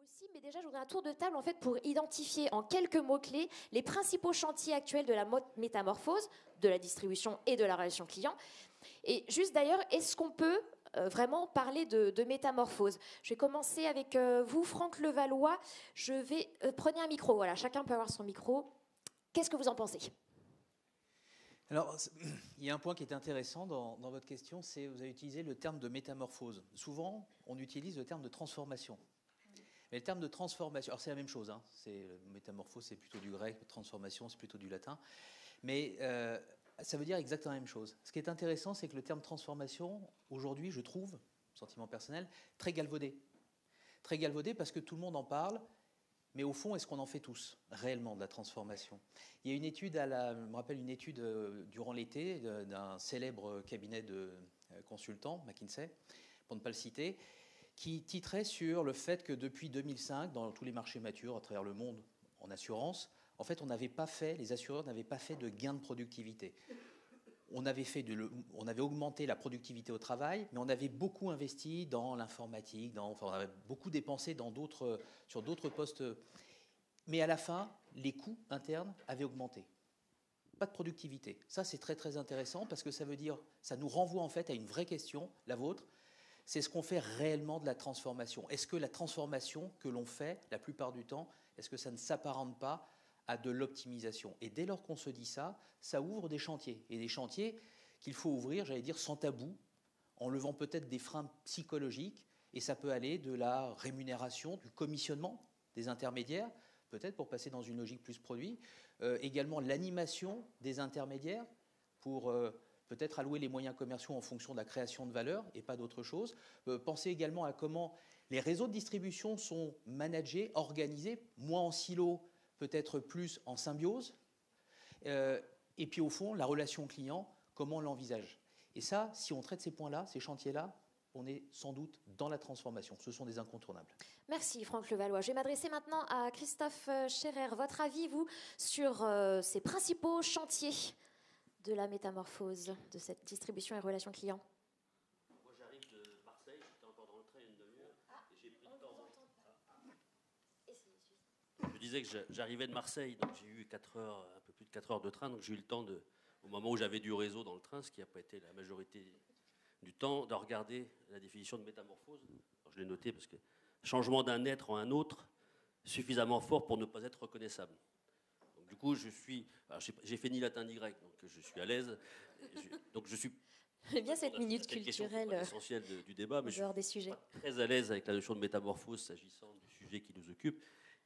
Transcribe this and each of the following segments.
Possible, mais déjà, je voudrais un tour de table en fait pour identifier en quelques mots-clés les principaux chantiers actuels de la métamorphose, de la distribution et de la relation client. Et juste d'ailleurs, est-ce qu'on peut vraiment parler de métamorphose? Je vais commencer avec vous, Franck Levallois. Prenez un micro, voilà, chacun peut avoir son micro. Qu'est-ce que vous en pensez? Alors, il y a un point qui est intéressant dans votre question, c'est vous avez utilisé le terme de métamorphose. Souvent, on utilise le terme de transformation. Mais le terme de transformation, alors c'est la même chose, hein, métamorphose c'est plutôt du grec, transformation c'est plutôt du latin, mais ça veut dire exactement la même chose. Ce qui est intéressant, c'est que le terme transformation, aujourd'hui, je trouve, sentiment personnel, très galvaudé. Très galvaudé parce que tout le monde en parle, mais au fond, est-ce qu'on en fait tous réellement de la transformation? Il y a une étude, je me rappelle une étude durant l'été d'un célèbre cabinet de consultants, McKinsey, pour ne pas le citer, qui titrait sur le fait que depuis 2005, dans tous les marchés matures à travers le monde en assurance, en fait, les assureurs n'avaient pas fait de gains de productivité. On avait augmenté la productivité au travail, mais on avait beaucoup investi dans l'informatique, on avait beaucoup dépensé sur d'autres postes. Mais à la fin, les coûts internes avaient augmenté. Pas de productivité. Ça, c'est très très intéressant parce que ça nous renvoie en fait à une vraie question, la vôtre. C'est ce qu'on fait réellement de la transformation. Est-ce que la transformation que l'on fait, la plupart du temps, est-ce que ça ne s'apparente pas à de l'optimisation? Et dès lors qu'on se dit ça, ça ouvre des chantiers. Et des chantiers qu'il faut ouvrir, j'allais dire, sans tabou, en levant peut-être des freins psychologiques. Et ça peut aller de la rémunération, du commissionnement des intermédiaires, peut-être pour passer dans une logique plus produit. Également l'animation des intermédiaires pour peut-être allouer les moyens commerciaux en fonction de la création de valeur et pas d'autre chose. Pensez également à comment les réseaux de distribution sont managés, organisés, moins en silo, peut-être plus en symbiose. Et puis au fond, la relation client, comment on l'envisage. Et ça, si on traite ces points-là, ces chantiers-là, on est sans doute dans la transformation. Ce sont des incontournables. Merci Franck Levallois. Je vais m'adresser maintenant à Christophe Scherer. Votre avis, vous, sur ces principaux chantiers de la métamorphose de cette distribution et relation client? Moi, j'arrive de Marseille, j'étais encore dans le train une demi-heure. Et j'ai pris le temps. Je disais que j'arrivais de Marseille, donc j'ai eu 4 heures, un peu plus de 4 heures de train, donc j'ai eu le temps, au moment où j'avais du réseau dans le train, ce qui n'a pas été la majorité du temps, de regarder la définition de métamorphose. Alors, je l'ai noté parce que changement d'un être en un autre, suffisamment fort pour ne pas être reconnaissable. Donc, du coup, j'ai fait ni latin ni grec, donc je suis à l'aise. Donc je suis. J'aime bien cette minute culturelle essentielle du débat, mais je suis pas très à l'aise avec la notion de métamorphose s'agissant du sujet qui nous occupe.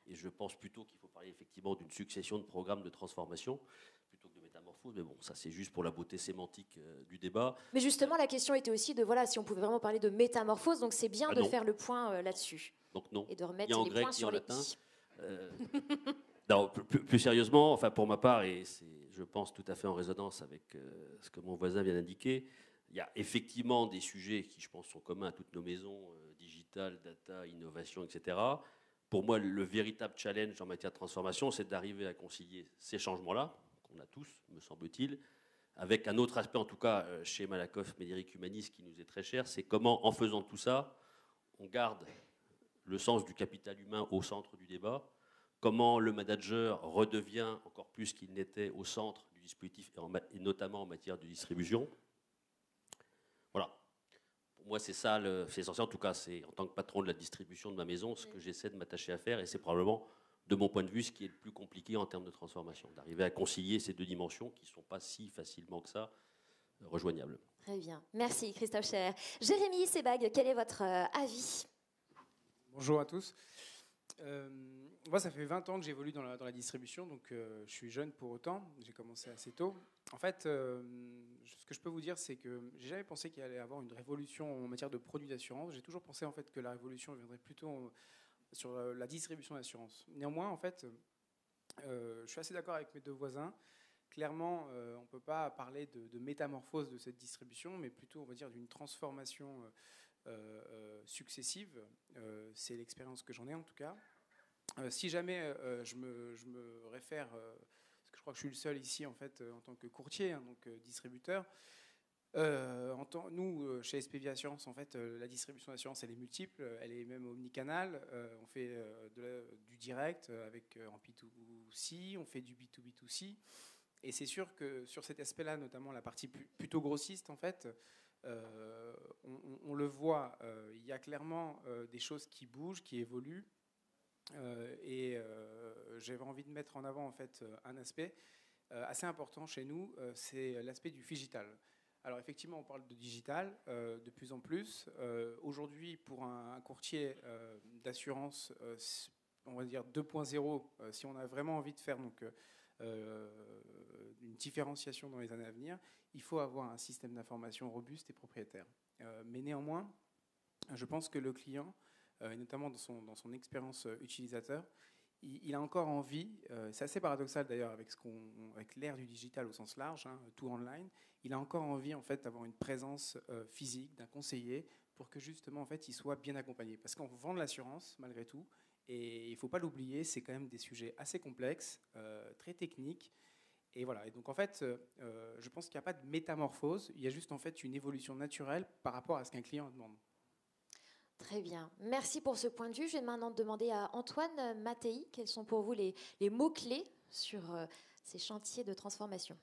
Et je pense plutôt qu'il faut parler effectivement d'une succession de programmes de transformation plutôt que de métamorphose. Mais bon, ça c'est juste pour la beauté sémantique du débat. Mais justement, la question était aussi de si on pouvait vraiment parler de métamorphose. Donc c'est bien de faire le point là-dessus. Donc non. Et de remettre les points sur les i. Non, plus sérieusement, enfin pour ma part, et c'est, je pense, tout à fait en résonance avec ce que mon voisin vient d'indiquer, il y a effectivement des sujets qui, je pense, sont communs à toutes nos maisons, digital, data, innovation, etc. Pour moi, le véritable challenge en matière de transformation, c'est d'arriver à concilier ces changements-là, qu'on a tous, me semble-t-il, avec un autre aspect, en tout cas, chez Malakoff, Médéric Humanis, qui nous est très cher, c'est comment, en faisant tout ça, on garde le sens du capital humain au centre du débat, comment le manager redevient encore plus qu'il n'était au centre du dispositif, et notamment en matière de distribution. Voilà. Pour moi, c'est ça, c'est essentiel. En tout cas, c'est en tant que patron de la distribution de ma maison, ce que j'essaie de m'attacher à faire, et c'est probablement, de mon point de vue, ce qui est le plus compliqué en termes de transformation, d'arriver à concilier ces deux dimensions qui ne sont pas si facilement que ça rejoignables. Très bien. Merci, Christophe Scherer. Jérémy Sebag, quel est votre avis? Bonjour à tous. Moi, ça fait 20 ans que j'évolue dans la distribution, donc je suis jeune pour autant. J'ai commencé assez tôt. En fait, ce que je peux vous dire, c'est que j'ai jamais pensé qu'il allait y avoir une révolution en matière de produits d'assurance. J'ai toujours pensé en fait que la révolution viendrait plutôt sur la distribution d'assurance. Néanmoins, en fait, je suis assez d'accord avec mes deux voisins. Clairement, on ne peut pas parler de métamorphose de cette distribution, mais plutôt, on va dire, d'une transformation successive. C'est l'expérience que j'en ai en tout cas. Si jamais je me réfère, parce que je crois que je suis le seul ici en fait en tant que courtier, donc distributeur, Chez SPV Assurance, en fait, la distribution d'assurance, elle est multiple, elle est même omnicanal. On fait du direct en P2C, on fait du B2B2C. Et c'est sûr que sur cet aspect-là, notamment la partie plutôt grossiste, en fait, on le voit, il y a clairement des choses qui bougent, qui évoluent. J'avais envie de mettre en avant, en fait, un aspect assez important chez nous, c'est l'aspect du phygital. Alors effectivement, on parle de digital de plus en plus. Aujourd'hui, pour un courtier d'assurance, on va dire 2.0, si on a vraiment envie de faire une différenciation dans les années à venir, il faut avoir un système d'information robuste et propriétaire. Mais néanmoins, je pense que le client, et notamment dans son expérience utilisateur, il a encore envie, c'est assez paradoxal d'ailleurs avec l'ère du digital au sens large, hein, tout online, il a encore envie en fait d'avoir une présence physique d'un conseiller pour que justement en fait il soit bien accompagné. Parce qu'on vend de l'assurance malgré tout, et il ne faut pas l'oublier, c'est quand même des sujets assez complexes, très techniques. Et voilà. Et donc en fait, je pense qu'il n'y a pas de métamorphose, il y a juste en fait une évolution naturelle par rapport à ce qu'un client demande. Très bien. Merci pour ce point de vue. Je vais maintenant demander à Antoine Mattei, quels sont pour vous les mots-clés sur ces chantiers de transformation?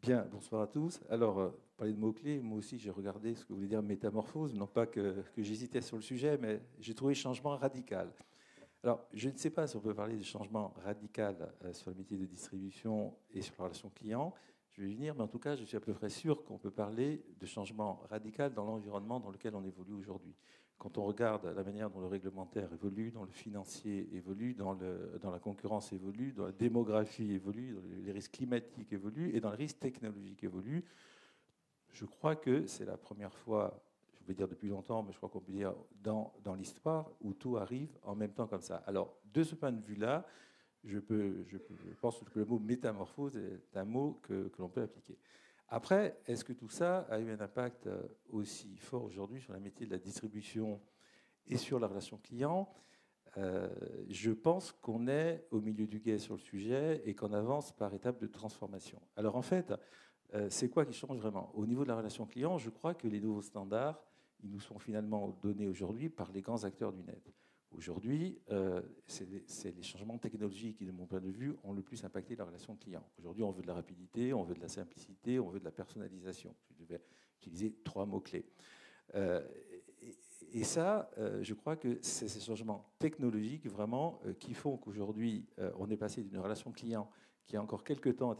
Bien, bonsoir à tous. Alors, parler de mots-clés, moi aussi j'ai regardé ce que voulait dire métamorphose, non pas que j'hésitais sur le sujet, mais j'ai trouvé changement radical. Alors, je ne sais pas si on peut parler de changement radical sur le métier de distribution et sur la relation client. Je vais y venir, mais en tout cas, je suis à peu près sûr qu'on peut parler de changement radical dans l'environnement dans lequel on évolue aujourd'hui. Quand on regarde la manière dont le réglementaire évolue, dont le financier évolue, dans la concurrence évolue, dans la démographie évolue, dans les risques climatiques évoluent et dans les risques technologiques évoluent, je crois que c'est la première fois, je vais dire depuis longtemps, mais je crois qu'on peut dire dans l'histoire, où tout arrive en même temps comme ça. Alors, de ce point de vue-là, je pense que le mot métamorphose est un mot que l'on peut appliquer. Après, est-ce que tout ça a eu un impact aussi fort aujourd'hui sur le métier de la distribution et sur la relation client? Je pense qu'on est au milieu du gué sur le sujet et qu'on avance par étapes de transformation. Alors en fait, c'est quoi qui change vraiment? Au niveau de la relation client, je crois que les nouveaux standards, ils nous sont finalement donnés aujourd'hui par les grands acteurs du net. Aujourd'hui, c'est les changements technologiques qui, de mon point de vue, ont le plus impacté la relation client. Aujourd'hui, on veut de la rapidité, on veut de la simplicité, on veut de la personnalisation. Je vais utiliser 3 mots-clés. Et ça, je crois que c'est ces changements technologiques vraiment qui font qu'aujourd'hui, on est passé d'une relation client qui a encore quelques temps,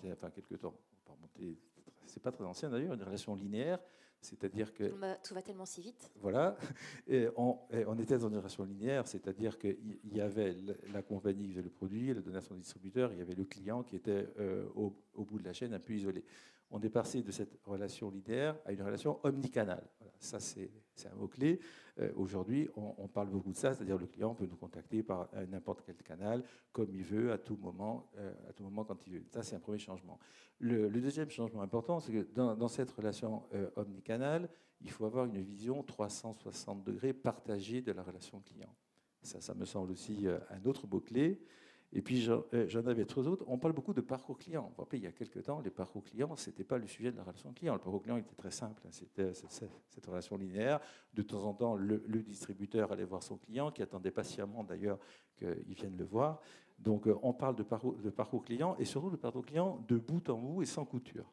c'est pas très ancien d'ailleurs, une relation linéaire, c'est-à-dire que... Tout va tellement si vite. Voilà, et on était dans une relation linéaire, c'est-à-dire qu'il y avait la compagnie qui faisait le produit, elle le donnait à son distributeur, il y avait le client qui était au bout de la chaîne, un peu isolé. On est passé de cette relation linéaire à une relation omnicanale. Voilà, ça, c'est un mot-clé. Aujourd'hui, on parle beaucoup de ça, c'est-à-dire le client peut nous contacter par n'importe quel canal, comme il veut, à tout moment quand il veut. Ça, c'est un premier changement. Le deuxième changement important, c'est que dans cette relation omnicanale, il faut avoir une vision 360 degrés partagée de la relation client. Ça me semble aussi un autre mot-clé. Et puis, j'en avais 3 autres. On parle beaucoup de parcours client. Vous vous rappelez, il y a quelques temps, les parcours clients, ce n'était pas le sujet de la relation client. Le parcours client était très simple. C'était cette relation linéaire. De temps en temps, le distributeur allait voir son client, qui attendait patiemment d'ailleurs qu'il vienne le voir. Donc, on parle de parcours client et surtout de parcours client de bout en bout et sans couture.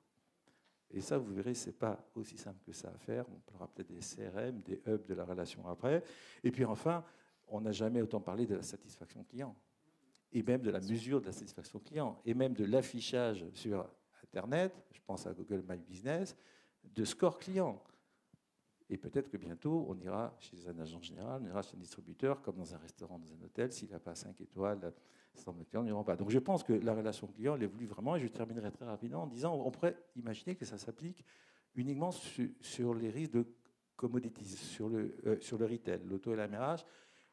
Et ça, vous verrez, ce n'est pas aussi simple que ça à faire. On parlera peut-être des CRM, des hubs de la relation après. Et puis enfin, on n'a jamais autant parlé de la satisfaction client. Et même de la mesure de la satisfaction client, et même de l'affichage sur Internet, je pense à Google My Business, de score client. Et peut-être que bientôt, on ira chez un agent général, on ira chez un distributeur, comme dans un restaurant, dans un hôtel, s'il n'a pas 5 étoiles, sans client, on n'ira pas. Donc je pense que la relation client, elle évolue vraiment, et je terminerai très rapidement en disant, on pourrait imaginer que ça s'applique uniquement sur les risques de commodities, sur le retail, l'auto et l'aménage.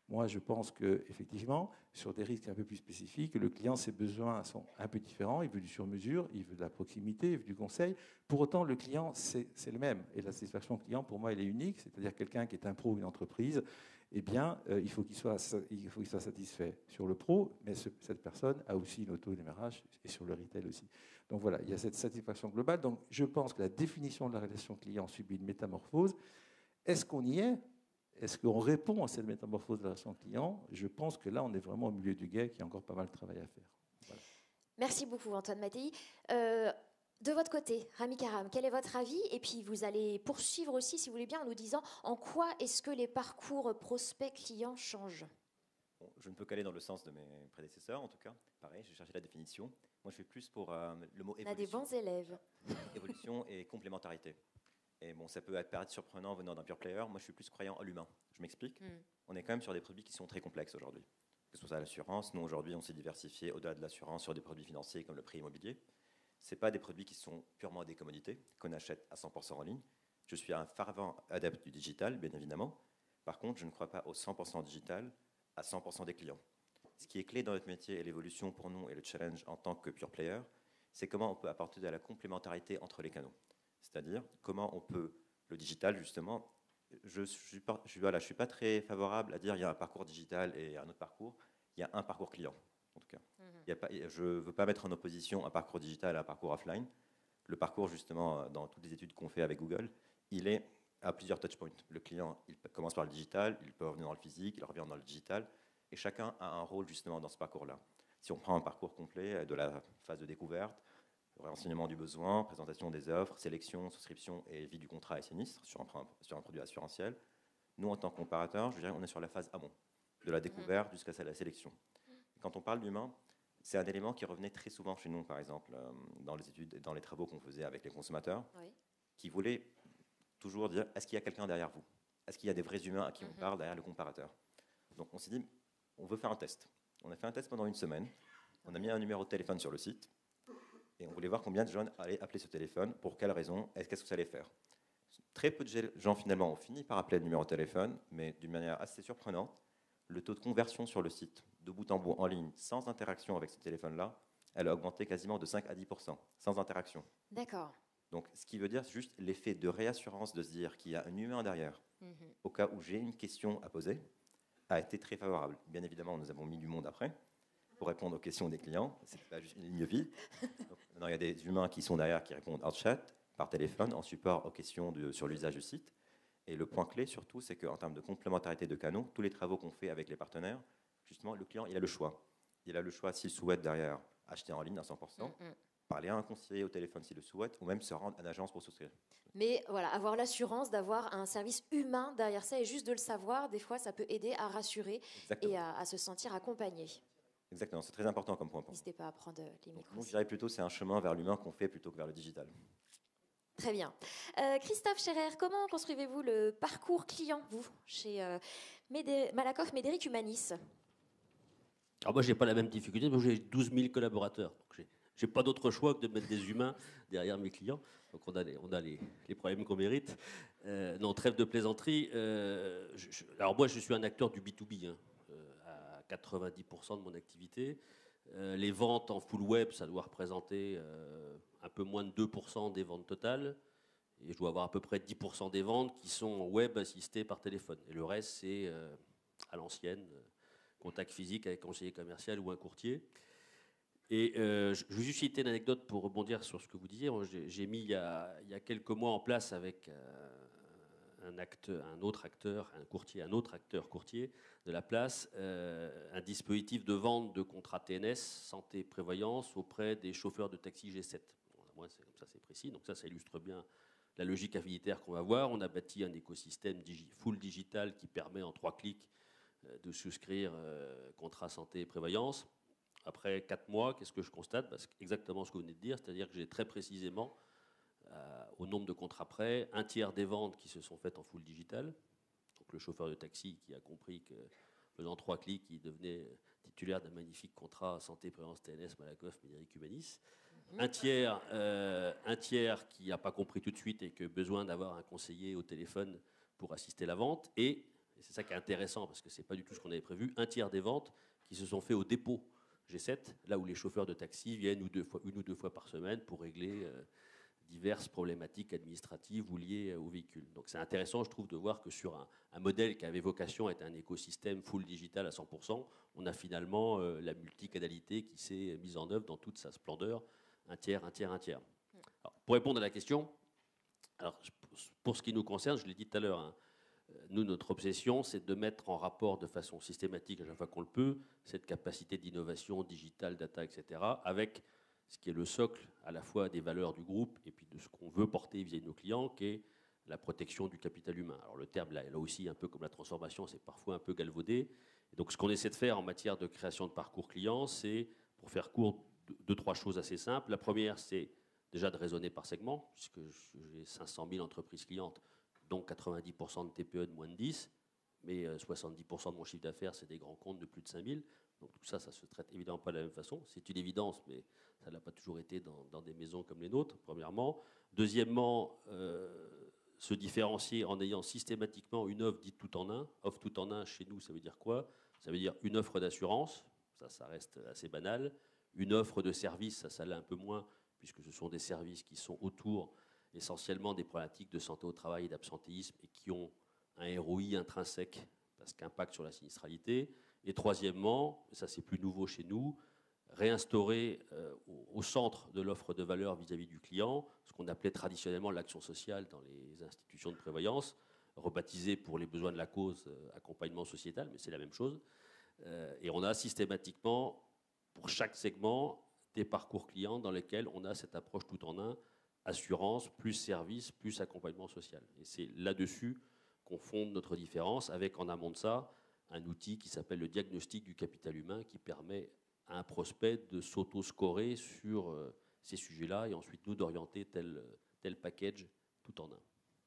Moi, je pense qu'effectivement, sur des risques un peu plus spécifiques, le client, ses besoins sont un peu différents. Il veut du sur-mesure, il veut de la proximité, il veut du conseil. Pour autant, le client, c'est le même. Et la satisfaction client, pour moi, elle est unique. C'est-à-dire quelqu'un qui est un pro ou une entreprise, eh bien, il faut qu'il soit satisfait sur le pro, mais cette personne a aussi une auto-démarrage et sur le retail aussi. Donc voilà, il y a cette satisfaction globale. Donc je pense que la définition de la relation client subit une métamorphose. Est-ce qu'on y est? Est-ce qu'on répond à cette métamorphose de la relation client? Je pense que là, on est vraiment au milieu du gué, qu'il y a encore pas mal de travail à faire. Voilà. Merci beaucoup, Antoine Mattei. De votre côté, Rami Karam, quel est votre avis? Et puis, vous allez poursuivre aussi, si vous voulez bien, en nous disant en quoi est-ce que les parcours prospects-clients changent? Bon, je ne peux qu'aller dans le sens de mes prédécesseurs, en tout cas. Pareil, j'ai cherché la définition. Moi, je fais plus pour le mot évolution. On a des bons élèves. Évolution et complémentarité. Et bon, ça peut paraître surprenant venant d'un pure player. Moi, je suis plus croyant à l'humain. Je m'explique. On est quand même sur des produits qui sont très complexes aujourd'hui. Que ce soit l'assurance, nous, aujourd'hui, on s'est diversifié au-delà de l'assurance sur des produits financiers comme le prêt immobilier. Ce pas des produits qui sont purement des commodités, qu'on achète à 100% en ligne. Je suis un fervent adepte du digital, bien évidemment. Par contre, je ne crois pas au 100% digital à 100% des clients. Ce qui est clé dans notre métier et l'évolution pour nous et le challenge en tant que pure player, c'est comment on peut apporter de la complémentarité entre les canaux. C'est-à-dire comment on peut, le digital justement, je suis pas très favorable à dire il y a un parcours digital et un autre parcours, il y a un parcours client en tout cas. Je ne veux pas mettre en opposition un parcours digital à un parcours offline. Le parcours justement, dans toutes les études qu'on fait avec Google, il est à plusieurs touchpoints. Le client, il commence par le digital, il peut revenir dans le physique, il revient dans le digital, et chacun a un rôle justement dans ce parcours-là. Si on prend un parcours complet de la phase de découverte, renseignement du besoin, présentation des offres, sélection, souscription et vie du contrat et sinistre sur un produit assurantiel, nous, en tant que comparateur, je dirais on est sur la phase amont, de la découverte jusqu'à la sélection. Quand on parle d'humain, c'est un élément qui revenait très souvent chez nous, par exemple, dans les études et dans les travaux qu'on faisait avec les consommateurs, qui voulaient toujours dire, est-ce qu'il y a quelqu'un derrière vous? Est-ce qu'il y a des vrais humains à qui on parle derrière le comparateur? Donc on s'est dit, on veut faire un test. On a fait un test pendant une semaine, on a mis un numéro de téléphone sur le site, et on voulait voir combien de gens allaient appeler ce téléphone, pour quelle raison, qu'est-ce que ça allait faire. Très peu de gens finalement ont fini par appeler le numéro de téléphone, mais d'une manière assez surprenante, le taux de conversion sur le site, de bout en bout, en ligne, sans interaction avec ce téléphone-là, elle a augmenté quasiment de 5 à 10%, sans interaction. D'accord. Donc, ce qui veut dire juste l'effet de réassurance de se dire qu'il y a un humain derrière, au cas où j'ai une question à poser, a été très favorable. Bien évidemment, nous avons mis du monde après pour répondre aux questions des clients. Ce n'est pas juste une ligne vide. Donc, maintenant, il y a des humains qui sont derrière, qui répondent en chat, par téléphone, en support aux questions sur l'usage du site. Et le point clé, surtout, c'est qu'en termes de complémentarité de canaux, tous les travaux qu'on fait avec les partenaires, justement, le client, il a le choix. Il a le choix s'il souhaite derrière acheter en ligne à 100%, parler à un conseiller au téléphone s'il le souhaite, ou même se rendre à l'agence pour souscrire. Mais voilà, avoir l'assurance d'avoir un service humain derrière ça, et juste de le savoir, des fois, ça peut aider à rassurer. Exactement. Et à se sentir accompagné. Exactement, c'est très important comme point. N'hésitez pas à prendre les micros. Donc, je dirais plutôt c'est un chemin vers l'humain qu'on fait plutôt que vers le digital. Très bien. Christophe Scherer, comment construisez-vous le parcours client, vous, chez Malakoff Médéric Humanis? Alors moi, je n'ai pas la même difficulté, parce que j'ai 12 000 collaborateurs. Donc je n'ai pas d'autre choix que de mettre des humains derrière mes clients. Donc on a les problèmes qu'on mérite. Non, trêve de plaisanterie. Alors moi, je suis un acteur du B2B, à 90% de mon activité. Les ventes en full web, ça doit représenter un peu moins de 2% des ventes totales. Et je dois avoir à peu près 10% des ventes qui sont web assistées par téléphone. Et le reste, c'est à l'ancienne, contact physique avec un conseiller commercial ou un courtier. Et je vais juste citer une anecdote pour rebondir sur ce que vous disiez. J'ai mis il y a quelques mois en place avec un autre acteur courtier de la place, un dispositif de vente de contrats TNS, santé prévoyance, auprès des chauffeurs de taxi G7. Bon, moi, c'est comme ça, c'est précis. Donc ça illustre bien la logique affiditaire qu'on va voir. On a bâti un écosystème full digital qui permet en 3 clics de souscrire contrat santé et prévoyance. Après 4 mois, qu'est-ce que je constate? Exactement ce que vous venez de dire, c'est-à-dire que j'ai très précisément, au nombre de contrats près, un tiers des ventes qui se sont faites en full digital. Donc le chauffeur de taxi qui a compris que, faisant 3 clics, il devenait titulaire d'un magnifique contrat santé, prévoyance, TNS, Malakoff, Médéric Humanis. Un tiers qui n'a pas compris tout de suite et qui a besoin d'avoir un conseiller au téléphone pour assister la vente. Et c'est ça qui est intéressant, parce que ce n'est pas du tout ce qu'on avait prévu, un tiers des ventes qui se sont faites au dépôt G7, là où les chauffeurs de taxi viennent une ou deux fois par semaine pour régler diverses problématiques administratives ou liées au véhicule. Donc c'est intéressant, je trouve, de voir que sur un modèle qui avait vocation à être un écosystème full digital à 100%, on a finalement la multicanalité qui s'est mise en œuvre dans toute sa splendeur, un tiers, un tiers, un tiers. Alors, pour répondre à la question, alors, pour ce qui nous concerne, je l'ai dit tout à l'heure, hein, nous, notre obsession, c'est de mettre en rapport de façon systématique, à chaque fois qu'on le peut, cette capacité d'innovation digitale, data, etc., avec ce qui est le socle à la fois des valeurs du groupe et puis de ce qu'on veut porter vis-à-vis de nos clients, qui est la protection du capital humain. Alors le terme, là aussi, un peu comme la transformation, c'est parfois un peu galvaudé. Et donc ce qu'on essaie de faire en matière de création de parcours client, c'est, pour faire court, deux, trois choses assez simples. La première, c'est déjà de raisonner par segment, puisque j'ai 500 000 entreprises clientes, dont 90% de TPE de moins de 10, mais 70% de mon chiffre d'affaires, c'est des grands comptes de plus de 5 000. Donc tout ça, ça se traite évidemment pas de la même façon. C'est une évidence, mais ça n'a pas toujours été dans des maisons comme les nôtres, premièrement. Deuxièmement, se différencier en ayant systématiquement une offre dite tout en un. Offre tout en un, chez nous, ça veut dire quoi? Ça veut dire une offre d'assurance, ça reste assez banal. Une offre de service, ça l'est un peu moins, puisque ce sont des services qui sont autour essentiellement des problématiques de santé au travail et d'absentéisme et qui ont un ROI intrinsèque, parce qu'impact sur la sinistralité. Et troisièmement, ça c'est plus nouveau chez nous, réinstaurer au centre de l'offre de valeur vis-à-vis du client, ce qu'on appelait traditionnellement l'action sociale dans les institutions de prévoyance, rebaptisé pour les besoins de la cause accompagnement sociétal, mais c'est la même chose. Et on a systématiquement, pour chaque segment, des parcours clients dans lesquels on a cette approche tout en un, assurance, plus service, plus accompagnement social. Et c'est là-dessus qu'on fonde notre différence, avec en amont de ça, un outil qui s'appelle le diagnostic du capital humain, qui permet à un prospect de s'auto-scorer sur ces sujets-là, et ensuite nous d'orienter tel package tout en un.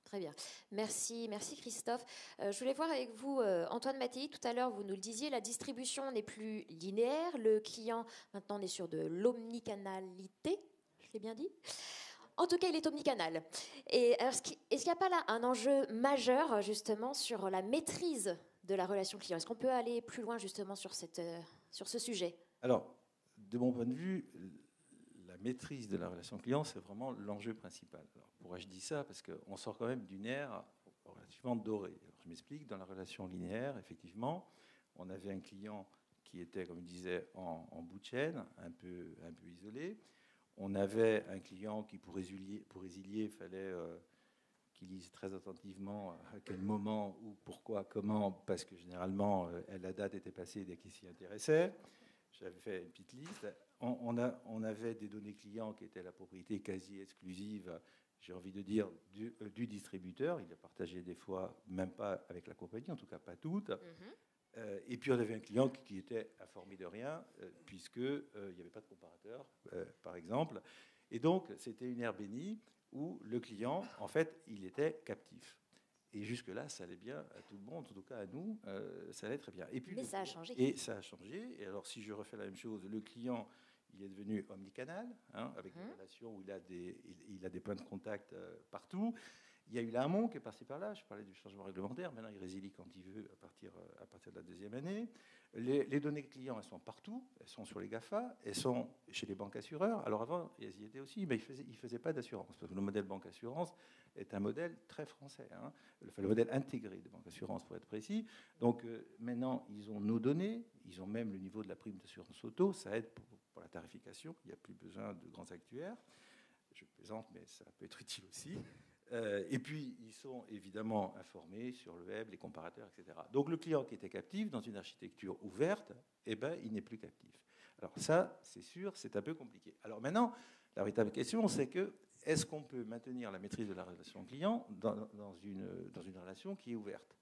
Très bien. Merci Christophe. Je voulais voir avec vous, Antoine Mattei, tout à l'heure, vous nous le disiez, la distribution n'est plus linéaire. Le client, maintenant, on est sur de l'omnicanalité. Je l'ai bien dit ? En tout cas, il est omnicanal. Et alors, est-ce qu'il n'y a pas là un enjeu majeur, justement, sur la maîtrise de la relation client? Est-ce qu'on peut aller plus loin, justement, sur ce sujet? Alors, de mon point de vue, la maîtrise de la relation client, c'est vraiment l'enjeu principal. Alors, pourquoi je dis ça? Parce qu'on sort quand même d'une ère relativement dorée. Alors, je m'explique, dans la relation linéaire, effectivement, on avait un client qui était, comme je disais, en bout de chaîne, un peu isolé. On avait un client qui, pour résilier, il fallait qu'il lise très attentivement à quel moment, où, pourquoi, comment, parce que généralement, la date était passée dès qu'il s'y intéressait. J'avais fait une petite liste. On avait des données clients qui étaient la propriété quasi exclusive, j'ai envie de dire, du distributeur. Il a partagé des fois, même pas avec la compagnie, en tout cas pas toutes. Et puis on avait un client qui était informé de rien, puisqu'il n'y avait pas de comparateur, par exemple. Et donc, c'était une ère bénie où le client, en fait, il était captif. Et jusque-là, ça allait bien à tout le monde, en tout cas à nous, ça allait très bien. Et puis, mais ça a changé. Et ça a changé. Et alors, si je refais la même chose, le client, il est devenu omnicanal, hein, avec des relations où il a des points de contact partout. Il y a eu l'amont qui est passé par là. Je parlais du changement réglementaire. Maintenant, il résilie quand il veut à partir de la deuxième année. Les données clients, elles sont partout. Elles sont sur les GAFA. Elles sont chez les banques assureurs. Alors avant, elles y étaient aussi, mais ils ne faisaient pas d'assurance. Parce que le modèle banque assurance est un modèle très français. Hein. Le modèle intégré de banque assurance, pour être précis. Donc maintenant, ils ont nos données. Ils ont même le niveau de la prime d'assurance auto. Ça aide pour la tarification. Il n'y a plus besoin de grands actuaires. Je plaisante, mais ça peut être utile aussi. Et puis, ils sont évidemment informés sur le web, les comparateurs, etc. Donc, le client qui était captif dans une architecture ouverte, eh ben, il n'est plus captif. Alors ça, c'est sûr, c'est un peu compliqué. Alors maintenant, la véritable question, c'est que est-ce qu'on peut maintenir la maîtrise de la relation client dans une relation qui est ouverte?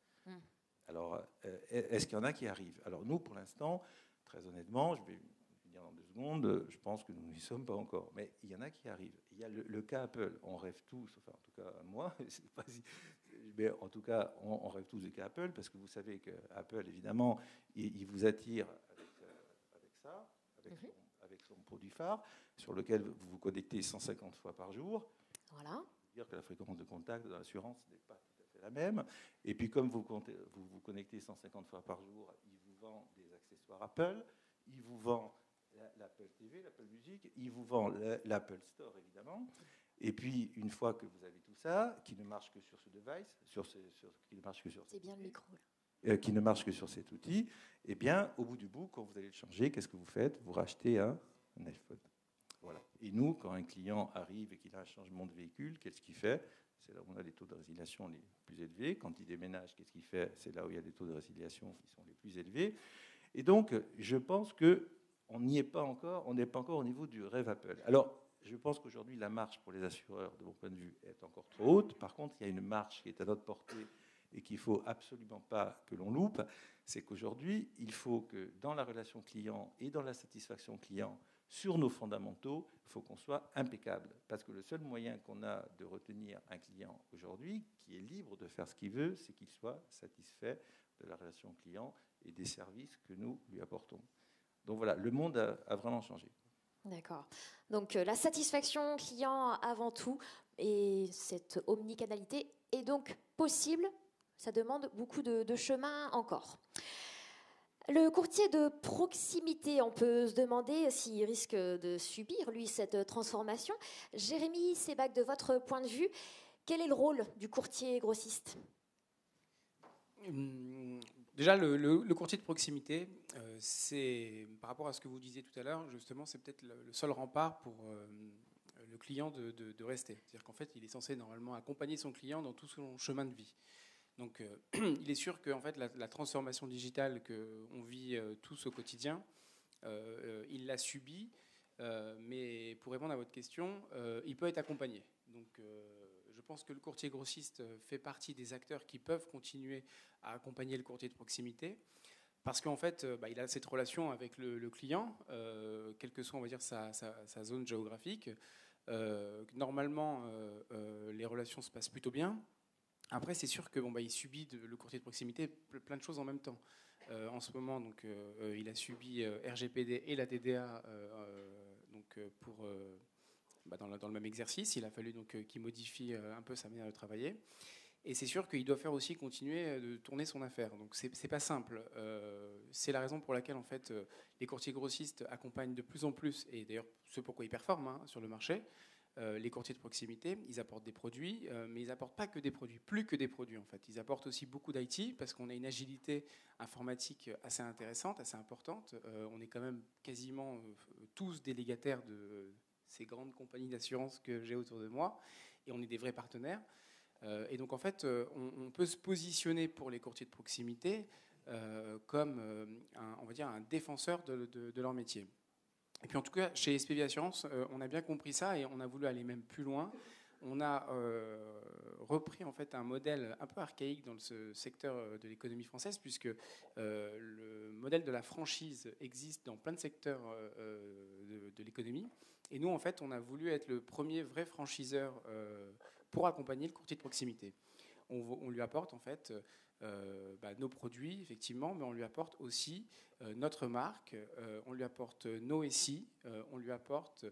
Alors, est-ce qu'il y en a qui arrivent? Alors nous, pour l'instant, très honnêtement, je vais dire dans 2 secondes, je pense que nous n'y sommes pas encore. Mais il y en a qui arrivent. Il y a le cas Apple. On rêve tous, enfin en tout cas moi, mais en tout cas, on rêve tous du cas Apple, parce que vous savez que Apple, évidemment, il vous attire avec ça, avec son produit phare, sur lequel vous vous connectez 150 fois par jour. Voilà. Dire que la fréquence de contact dans l'assurance n'est pas tout à fait la même. Et puis, comme vous vous connectez 150 fois par jour, il vous vend des accessoires Apple, il vous vend l'Apple TV, l'Apple Music, il vous vend l'Apple Store, évidemment. Et puis, une fois que vous avez tout ça, qui ne marche que sur ce device, qui ne marche que sur c'est bien le micro, qui ne marche que sur cet outil, eh bien, au bout du bout, quand vous allez le changer, qu'est-ce que vous faites? Vous rachetez un iPhone. Voilà. Et nous, quand un client arrive et qu'il a un changement de véhicule, qu'est-ce qu'il fait? C'est là où on a les taux de résiliation les plus élevés. Quand il déménage, qu'est-ce qu'il fait? C'est là où il y a des taux de résiliation qui sont les plus élevés. Et donc, je pense qu'on n'y est pas encore, on n'est pas encore au niveau du rêve Apple. Alors, je pense qu'aujourd'hui, la marche pour les assureurs, de mon point de vue, est encore trop haute. Par contre, il y a une marche qui est à notre portée et qu'il ne faut absolument pas que l'on loupe. C'est qu'aujourd'hui, il faut que dans la relation client et dans la satisfaction client, sur nos fondamentaux, il faut qu'on soit impeccable. Parce que le seul moyen qu'on a de retenir un client aujourd'hui, qui est libre de faire ce qu'il veut, c'est qu'il soit satisfait de la relation client et des services que nous lui apportons. Donc voilà, le monde a vraiment changé. D'accord. Donc la satisfaction client avant tout, et cette omnicanalité est donc possible. Ça demande beaucoup de chemin encore. Le courtier de proximité, on peut se demander s'il risque de subir, lui, cette transformation. Jérémy Sebac, de votre point de vue, quel est le rôle du courtier grossiste? Déjà, le courtier de proximité, c'est, par rapport à ce que vous disiez tout à l'heure, justement, c'est peut-être le seul rempart pour le client de rester. C'est-à-dire qu'en fait, il est censé normalement accompagner son client dans tout son chemin de vie. Donc, il est sûr que en fait, la transformation digitale qu'on vit tous au quotidien, il l'a subie, mais pour répondre à votre question, il peut être accompagné. Donc, je pense que le courtier grossiste fait partie des acteurs qui peuvent continuer à accompagner le courtier de proximité, parce qu'en fait, il a cette relation avec le client, quelle que soit, on va dire, sa zone géographique. Normalement, les relations se passent plutôt bien. Après, c'est sûr que il subit le courtier de proximité plein de choses en même temps. En ce moment, donc, il a subi RGPD et la TDA dans le même exercice. Il a fallu donc qu'il modifie un peu sa manière de travailler. Et c'est sûr qu'il doit faire aussi continuer de tourner son affaire. Donc c'est pas simple. C'est la raison pour laquelle en fait les courtiers grossistes accompagnent de plus en plus, et d'ailleurs ce pourquoi ils performent sur le marché. Les courtiers de proximité, ils apportent des produits, mais ils n'apportent pas que des produits, plus que des produits en fait. Ils apportent aussi beaucoup d'IT parce qu'on a une agilité informatique assez intéressante, assez importante. On est quand même quasiment tous délégataires de ces grandes compagnies d'assurance que j'ai autour de moi, et on est des vrais partenaires. Et donc en fait, on peut se positionner pour les courtiers de proximité comme on va dire un défenseur de leur métier. Et puis en tout cas, chez SPV Assurance, on a bien compris ça et on a voulu aller même plus loin. On a repris en fait un modèle un peu archaïque dans ce secteur de l'économie française, puisque le modèle de la franchise existe dans plein de secteurs de l'économie. Et nous, en fait, on a voulu être le premier vrai franchiseur pour accompagner le courtier de proximité. On lui apporte en fait nos produits, effectivement, mais on lui apporte aussi notre marque, on lui apporte nos SI, on lui apporte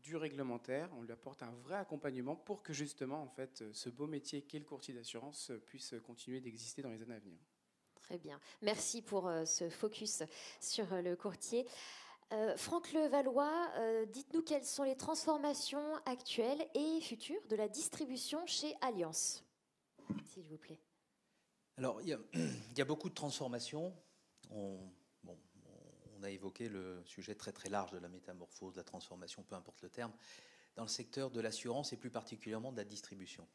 du réglementaire, on lui apporte un vrai accompagnement pour que justement, en fait, ce beau métier qu'est le courtier d'assurance puisse continuer d'exister dans les années à venir. Très bien. Merci pour ce focus sur le courtier. Franck Levallois, dites-nous quelles sont les transformations actuelles et futures de la distribution chez Allianz, s'il vous plaît. Alors, il y a beaucoup de transformations. On a évoqué le sujet très très large de la métamorphose, de la transformation, peu importe le terme, dans le secteur de l'assurance et plus particulièrement de la distribution.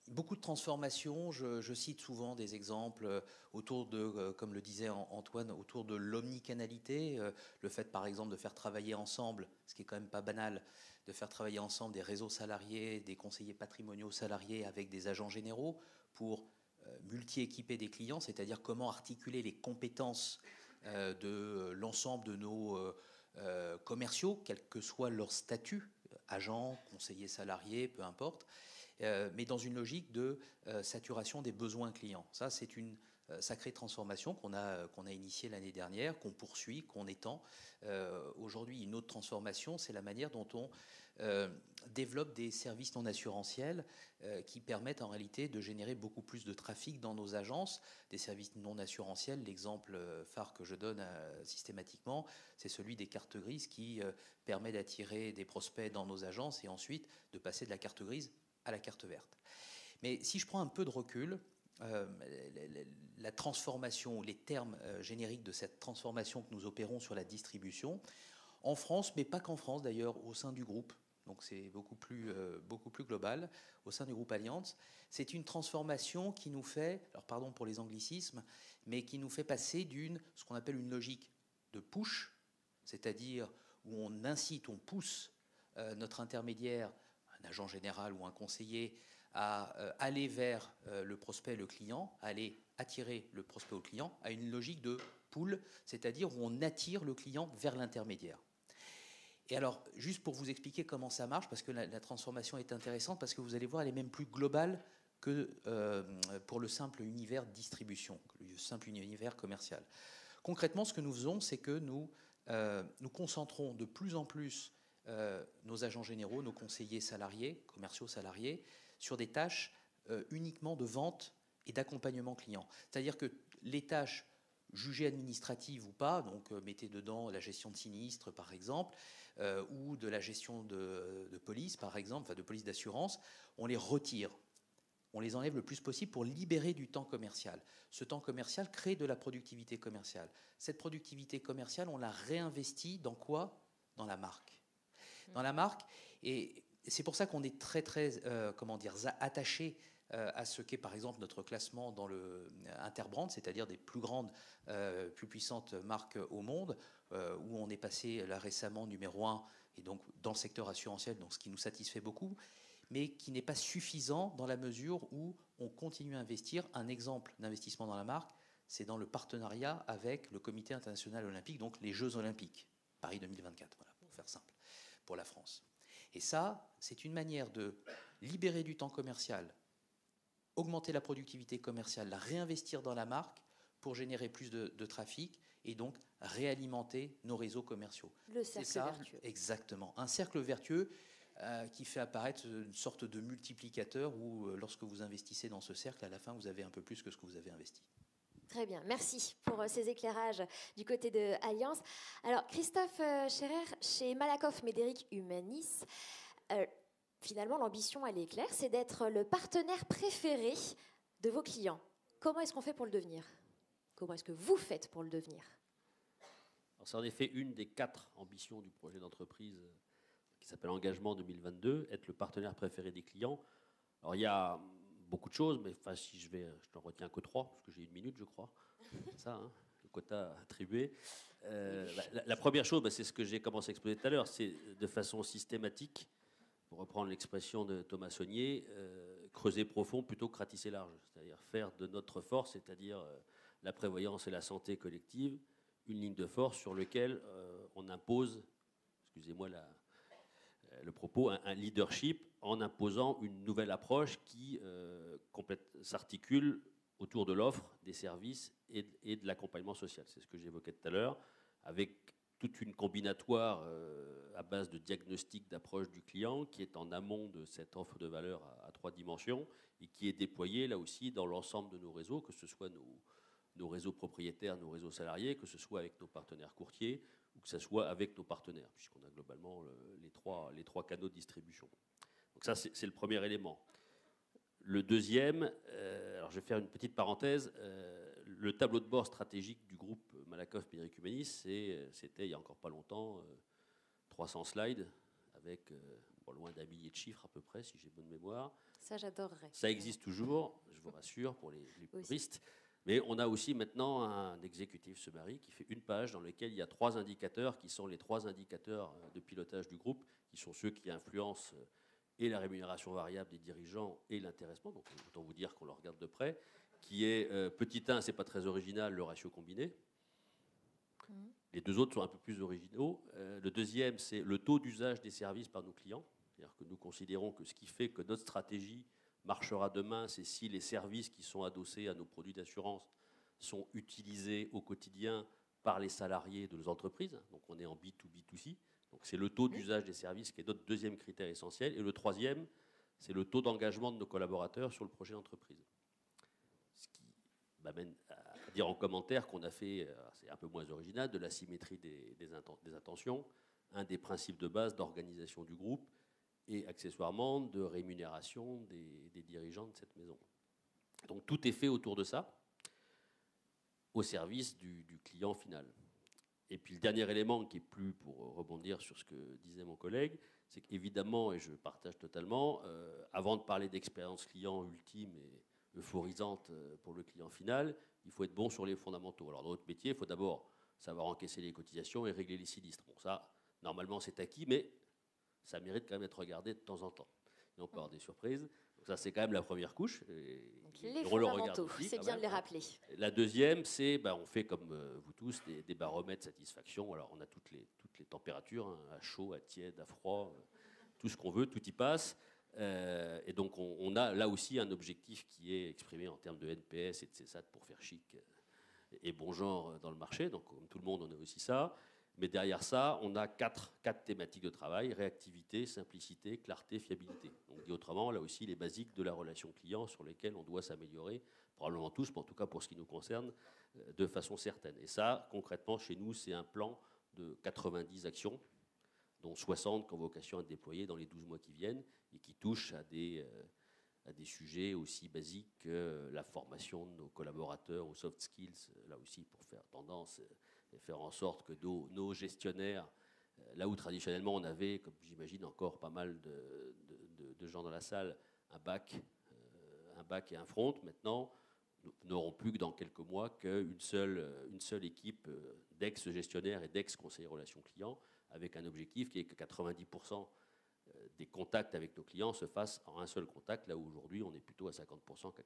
Beaucoup de transformations, je cite souvent des exemples autour de, comme le disait Antoine, autour de l'omnicanalité, le fait par exemple de faire travailler ensemble, ce qui est quand même pas banal, de faire travailler ensemble des réseaux salariés, des conseillers patrimoniaux salariés avec des agents généraux pour multi-équiper des clients, c'est-à-dire comment articuler les compétences de l'ensemble de nos commerciaux, quel que soit leur statut, agents, conseillers salariés, peu importe, mais dans une logique de saturation des besoins clients. Ça, c'est une sacrée transformation qu'on a initiée l'année dernière, qu'on poursuit, qu'on étend. Aujourd'hui, une autre transformation, c'est la manière dont on développe des services non assurantiels qui permettent en réalité de générer beaucoup plus de trafic dans nos agences. Des services non assurantiels, l'exemple phare que je donne systématiquement, c'est celui des cartes grises qui permet d'attirer des prospects dans nos agences et ensuite de passer de la carte grise à la carte verte. Mais si je prends un peu de recul, la transformation, les termes génériques de cette transformation que nous opérons sur la distribution, en France, mais pas qu'en France d'ailleurs, au sein du groupe. Donc c'est beaucoup plus global, au sein du groupe Allianz. C'est une transformation qui nous fait, alors pardon pour les anglicismes, mais qui nous fait passer ce qu'on appelle une logique de push, c'est-à-dire où on incite, on pousse notre intermédiaire, un agent général ou un conseiller, à aller vers le prospect, le client, à aller attirer le prospect au client, à une logique de pull, c'est-à-dire où on attire le client vers l'intermédiaire. Et alors, juste pour vous expliquer comment ça marche, parce que la transformation est intéressante, parce que vous allez voir, elle est même plus globale que pour le simple univers distribution, le simple univers commercial. Concrètement, ce que nous faisons, c'est que nous concentrons de plus en plus nos agents généraux, nos conseillers salariés, commerciaux salariés, sur des tâches uniquement de vente et d'accompagnement client. C'est-à-dire que les tâches jugées administratives ou pas, donc mettez dedans la gestion de sinistres par exemple, ou de la gestion de police par exemple, enfin de police d'assurance, on les retire. On les enlève le plus possible pour libérer du temps commercial. Ce temps commercial crée de la productivité commerciale. Cette productivité commerciale, on la réinvestit dans quoi ? Dans la marque. Dans la marque, et c'est pour ça qu'on est très, très, attaché à ce qu'est par exemple notre classement dans le Interbrand, c'est-à-dire des plus grandes, plus puissantes marques au monde, où on est passé là récemment numéro 1, et donc dans le secteur assurantiel, donc ce qui nous satisfait beaucoup, mais qui n'est pas suffisant dans la mesure où on continue à investir. Un exemple d'investissement dans la marque, c'est dans le partenariat avec le Comité international olympique, donc les Jeux olympiques, Paris 2024, voilà, pour faire simple, pour la France. Et ça, c'est une manière de libérer du temps commercial, augmenter la productivité commerciale, la réinvestir dans la marque pour générer plus de trafic et donc réalimenter nos réseaux commerciaux. Le cercle vertueux. Exactement. Un cercle vertueux qui fait apparaître une sorte de multiplicateur où lorsque vous investissez dans ce cercle, à la fin, vous avez un peu plus que ce que vous avez investi. Très bien, merci pour ces éclairages du côté de Allianz. Alors, Christophe Scherer, chez Malakoff Médéric Humanis, finalement, l'ambition, elle est claire, c'est d'être le partenaire préféré de vos clients. Comment est-ce qu'on fait pour le devenir ? Comment est-ce que vous faites pour le devenir ? Alors, c'est en effet une des 4 ambitions du projet d'entreprise qui s'appelle Engagement 2022, être le partenaire préféré des clients. Alors, il y a beaucoup de choses, mais enfin, si je n'en retiens que 3, parce que j'ai 1 minute, je crois. C'est ça, hein, le quota attribué. La première chose, c'est ce que j'ai commencé à exposer tout à l'heure, c'est de façon systématique, pour reprendre l'expression de Thomas Saunier, creuser profond plutôt que ratisser large. C'est-à-dire faire de notre force, c'est-à-dire la prévoyance et la santé collective, une ligne de force sur laquelle on impose, excusez-moi le propos, un leadership en imposant une nouvelle approche qui s'articule autour de l'offre, des services et de l'accompagnement social. C'est ce que j'évoquais tout à l'heure, avec toute une combinatoire à base de diagnostic d'approche du client qui est en amont de cette offre de valeur à 3 dimensions et qui est déployée là aussi dans l'ensemble de nos réseaux, que ce soit nos réseaux propriétaires, nos réseaux salariés, que ce soit avec nos partenaires courtiers ou que ce soit avec nos partenaires, puisqu'on a globalement les trois canaux de distribution. Donc ça, c'est le premier élément. Le deuxième, alors je vais faire une petite parenthèse, le tableau de bord stratégique du groupe Malakoff Médéric Humanis, c'était il n'y a encore pas longtemps 300 slides avec pas loin d'1 millier de chiffres à peu près, si j'ai bonne mémoire. Ça, j'adorerais. Ça existe toujours, je vous rassure, pour les puristes. Mais on a aussi maintenant un executive summary qui fait 1 page dans lequel il y a 3 indicateurs qui sont les 3 indicateurs de pilotage du groupe, qui sont ceux qui influencent et la rémunération variable des dirigeants et l'intéressement. Donc autant vous dire qu'on le regarde de près, qui est petit 1, c'est pas très original, le ratio combiné. Les 2 autres sont un peu plus originaux. Le deuxième, c'est le taux d'usage des services par nos clients. C'est-à-dire que nous considérons que ce qui fait que notre stratégie marchera demain, c'est si les services qui sont adossés à nos produits d'assurance sont utilisés au quotidien par les salariés de nos entreprises. Donc on est en B2B2C. Donc c'est le taux d'usage des services qui est notre deuxième critère essentiel. Et le troisième, c'est le taux d'engagement de nos collaborateurs sur le projet d'entreprise. Ce qui m'amène à dire en commentaire qu'on a fait, c'est un peu moins original, de la symétrie des attentions, un des principes de base d'organisation du groupe, et accessoirement de rémunération des dirigeants de cette maison. Donc tout est fait autour de ça, au service du client final. Et puis le dernier élément qui est plus pour rebondir sur ce que disait mon collègue, c'est qu'évidemment, et je partage totalement, avant de parler d'expérience client ultime et euphorisante pour le client final, il faut être bon sur les fondamentaux. Alors dans notre métier, il faut d'abord savoir encaisser les cotisations et régler les sinistres. Bon, ça, normalement, c'est acquis, mais ça mérite quand même d'être regardé de temps en temps. Et on peut avoir des surprises. Donc ça, c'est quand même la première couche. Donc, les fondamentaux, c'est bien de les rappeler. La deuxième, c'est, on fait comme vous tous des baromètres de satisfaction. Alors, on a toutes les températures, hein, à chaud, à tiède, à froid, tout ce qu'on veut, tout y passe. Et donc, on a là aussi un objectif qui est exprimé en termes de NPS et de CSAT pour faire chic et bon genre dans le marché. Donc, comme tout le monde, on a aussi ça. Mais derrière ça, on a quatre thématiques de travail: réactivité, simplicité, clarté, fiabilité. Donc, dit autrement, là aussi, les basiques de la relation client sur lesquels on doit s'améliorer, probablement tous, mais en tout cas pour ce qui nous concerne, de façon certaine. Et ça, concrètement, chez nous, c'est un plan de 90 actions, dont 60 qui ont vocation à être déployées dans les 12 mois qui viennent et qui touchent à des sujets aussi basiques que la formation de nos collaborateurs aux soft skills, là aussi pour faire tendance et faire en sorte que nos gestionnaires, là où traditionnellement on avait, comme j'imagine encore pas mal de gens dans la salle, un bac et un front, maintenant n'auront plus que dans quelques mois qu'une seule équipe d'ex-gestionnaires et d'ex-conseillers relations clients, avec un objectif qui est que 90% des contacts avec nos clients se fassent en un seul contact, là où aujourd'hui on est plutôt à 50% qu'à 90%.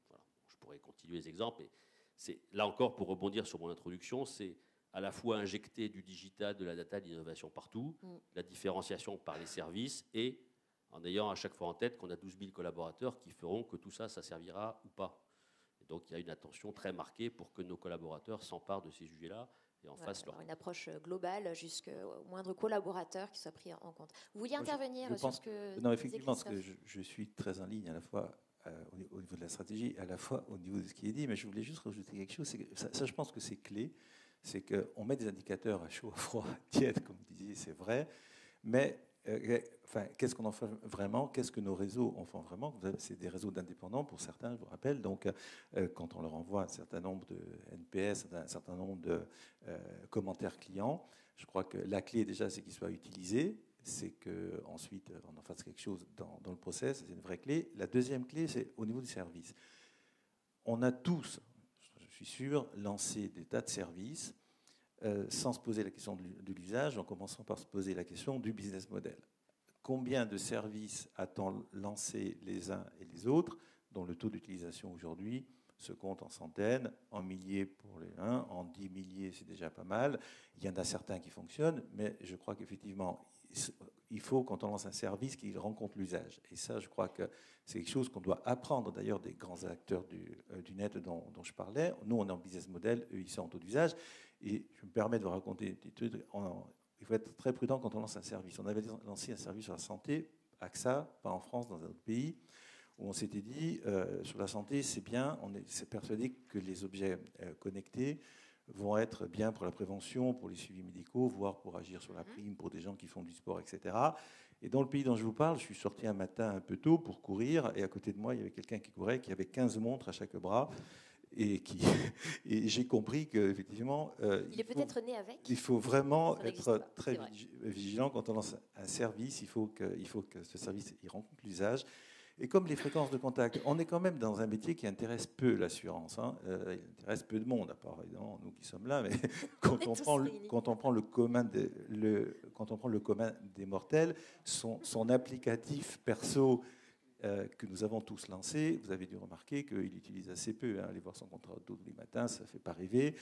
Voilà. Je pourrais continuer les exemples, mais c'est, là encore, pour rebondir sur mon introduction, c'est à la fois injecter du digital, de la data, de l'innovation partout, la différenciation par les services, et en ayant à chaque fois en tête qu'on a 12 000 collaborateurs qui feront que tout ça, ça servira ou pas. Et donc il y a une attention très marquée pour que nos collaborateurs s'emparent de ces sujets-là et en fassent leur... Une approche globale jusqu'au moindre collaborateur qui soit pris en compte. Vous vouliez intervenir sur ce que... Non, effectivement, parce que je suis très en ligne à la fois au niveau de la stratégie, à la fois au niveau de ce qui est dit, mais je voulais juste rajouter quelque chose. C'est que ça, je pense que c'est clé. C'est qu'on met des indicateurs à chaud, à froid, à tiède, comme vous disiez, c'est vrai, mais qu'est-ce qu'on en fait vraiment? Qu'est-ce que nos réseaux en font vraiment? C'est des réseaux d'indépendants pour certains, je vous rappelle. Donc, quand on leur envoie un certain nombre de NPS, un certain nombre de commentaires clients, je crois que la clé déjà, c'est qu'ils soient utilisés. C'est qu'ensuite, on en fasse quelque chose dans le process. C'est une vraie clé. La deuxième clé, c'est au niveau du service. On a tous, je suis sûr, lancé des tas de services sans se poser la question de l'usage, en commençant par se poser la question du business model. Combien de services a-t-on lancé les uns et les autres, dont le taux d'utilisation aujourd'hui se compte en centaines, en milliers pour les uns, en 10 milliers, c'est déjà pas mal. Il y en a certains qui fonctionnent, mais je crois qu'effectivement, il faut, quand on lance un service, qu'il rencontre l'usage. Et ça, je crois que c'est quelque chose qu'on doit apprendre, d'ailleurs, des grands acteurs du net dont je parlais. Nous, on est en business model, eux, ils sont en taux d'usage. Et je me permets de vous raconter des trucs. Il faut être très prudent quand on lance un service. On avait lancé un service sur la santé, AXA, pas en France, dans un autre pays, où on s'était dit, sur la santé, c'est bien, on s'est persuadé que les objets connectés vont être bien pour la prévention, pour les suivis médicaux, voire pour agir sur la prime, pour des gens qui font du sport, etc. Et dans le pays dont je vous parle, je suis sorti un matin un peu tôt pour courir, et à côté de moi, il y avait quelqu'un qui courait, qui avait 15 montres à chaque bras, et j'ai compris qu'effectivement... il est peut-être né avec. Il faut vraiment être très vigilant quand on lance un service. Il faut que ce service il rencontre l'usage. Et comme les fréquences de contact, on est quand même dans un métier qui intéresse peu l'assurance. Hein. Il intéresse peu de monde, à part évidemment nous qui sommes là. Mais quand on prend le commun des mortels, son applicatif perso que nous avons tous lancé, vous avez dû remarquer qu'il utilise assez peu. Hein. Aller voir son contrat auto tous les matins, ça ne fait pas rêver.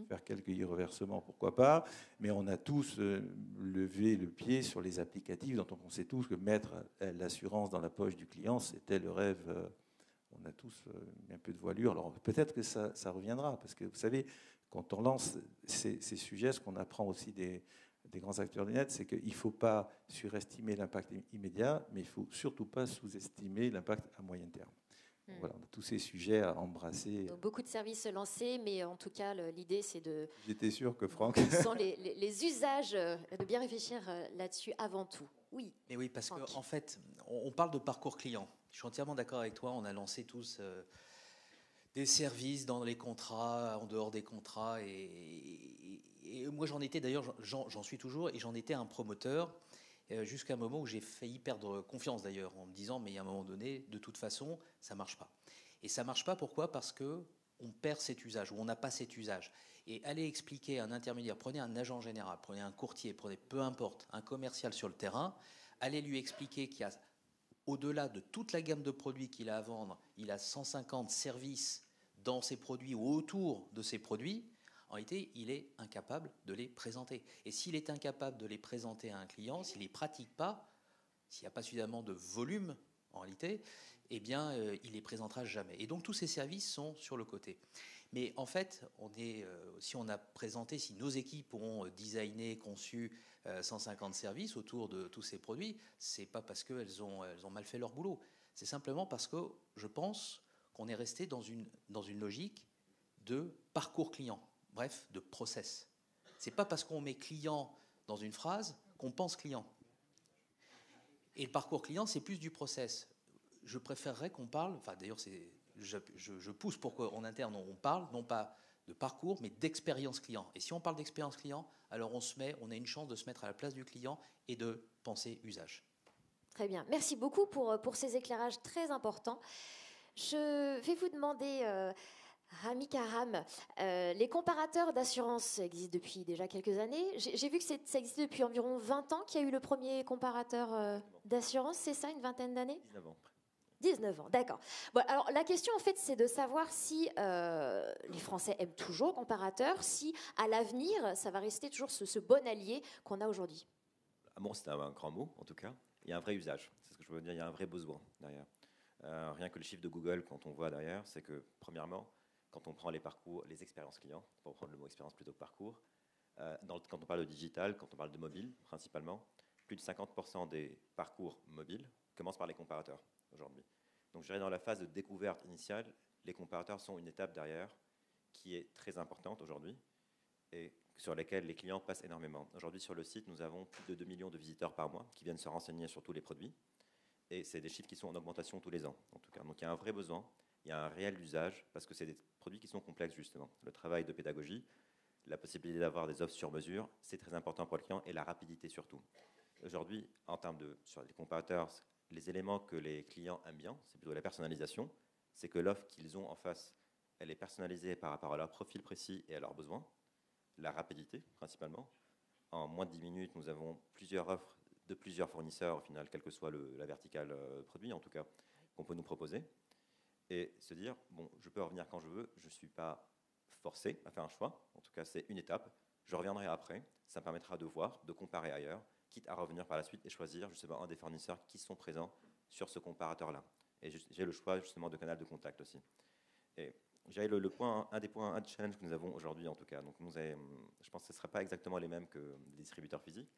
Faire quelques e-reversements, pourquoi pas. Mais on a tous levé le pied sur les applicatifs dont on sait tous que mettre l'assurance dans la poche du client, c'était le rêve. On a tous mis un peu de voilure. Alors peut-être que ça reviendra, parce que vous savez, quand on lance ces sujets, ce qu'on apprend aussi des grands acteurs du net, c'est qu'il ne faut pas surestimer l'impact immédiat, mais il ne faut surtout pas sous-estimer l'impact à moyen terme. Voilà, on a tous ces sujets à embrasser. Donc, beaucoup de services lancés, mais en tout cas, l'idée, c'est de... J'étais sûr que Franck... Ce sont les usages, de bien réfléchir là-dessus avant tout. Oui. Mais oui, parce qu'en fait, on parle de parcours client. Je suis entièrement d'accord avec toi, on a lancé tous... des services dans les contrats, en dehors des contrats. Et moi, j'en étais d'ailleurs, j'en suis toujours, et j'en étais un promoteur jusqu'à un moment où j'ai failli perdre confiance d'ailleurs, en me disant, mais à un moment donné, de toute façon, ça ne marche pas. Et ça ne marche pas, pourquoi ? Parce qu'on perd cet usage, ou on n'a pas cet usage. Et aller expliquer à un intermédiaire, prenez un agent général, prenez un courtier, prenez peu importe, un commercial sur le terrain, allez lui expliquer qu'il y a, au-delà de toute la gamme de produits qu'il a à vendre, il a 150 services dans ses produits ou autour de ses produits. En réalité, il est incapable de les présenter. Et s'il est incapable de les présenter à un client, s'il ne les pratique pas, s'il n'y a pas suffisamment de volume, en réalité, eh bien, il ne les présentera jamais. Et donc, tous ces services sont sur le côté. Mais en fait, si on a présenté, si nos équipes ont designé, conçu 150 services autour de tous ces produits, ce n'est pas parce qu'elles ont mal fait leur boulot. C'est simplement parce que je pense qu'on est resté dans une logique de parcours client. Bref, de process. Ce n'est pas parce qu'on met client dans une phrase qu'on pense client. Et le parcours client, c'est plus du process. Je préférerais qu'on parle, enfin d'ailleurs, je pousse pour qu'en interne, on parle non pas de parcours, mais d'expérience client. Et si on parle d'expérience client, alors on a une chance de se mettre à la place du client et de penser usage. Très bien. Merci beaucoup pour ces éclairages très importants. Je vais vous demander... Rami Karam, les comparateurs d'assurance existent depuis déjà quelques années. J'ai vu que ça existe depuis environ 20 ans qu'il y a eu le premier comparateur d'assurance, c'est ça, une vingtaine d'années ? 19 ans. 19 ans, d'accord. Bon, alors la question en fait c'est de savoir si les Français aiment toujours le comparateur, si à l'avenir ça va rester toujours ce bon allié qu'on a aujourd'hui. Bon, c'est un grand mot en tout cas. Il y a un vrai usage, c'est ce que je veux dire, il y a un vrai besoin derrière. Rien que le chiffre de Google, quand on voit derrière, c'est que premièrement, quand on prend les parcours, les expériences clients, pour prendre le mot expérience plutôt que parcours, quand on parle de digital, quand on parle de mobile principalement, plus de 50% des parcours mobiles commencent par les comparateurs aujourd'hui. Donc je dirais dans la phase de découverte initiale, les comparateurs sont une étape derrière qui est très importante aujourd'hui et sur laquelle les clients passent énormément. Aujourd'hui sur le site, nous avons plus de 2 millions de visiteurs par mois qui viennent se renseigner sur tous les produits et c'est des chiffres qui sont en augmentation tous les ans en tout cas. Donc il y a un vrai besoin. Il y a un réel usage parce que c'est des produits qui sont complexes justement. Le travail de pédagogie, la possibilité d'avoir des offres sur mesure, c'est très important pour le client et la rapidité surtout. Aujourd'hui, en termes sur les comparateurs, les éléments que les clients aiment bien, c'est plutôt la personnalisation. C'est que l'offre qu'ils ont en face, elle est personnalisée par rapport à leur profil précis et à leurs besoins. La rapidité principalement. En moins de 10 minutes, nous avons plusieurs offres de plusieurs fournisseurs au final, quelle que soit la verticale produit en tout cas, qu'on peut nous proposer. Et se dire, bon, je peux revenir quand je veux, je ne suis pas forcé à faire un choix. En tout cas, c'est une étape. Je reviendrai après. Ça me permettra de voir, de comparer ailleurs, quitte à revenir par la suite et choisir justement un des fournisseurs qui sont présents sur ce comparateur-là. Et j'ai le choix justement de canal de contact aussi. Et j'ai un des points, un challenge que nous avons aujourd'hui en tout cas. Donc je pense que ce ne sera pas exactement les mêmes que les distributeurs physiques.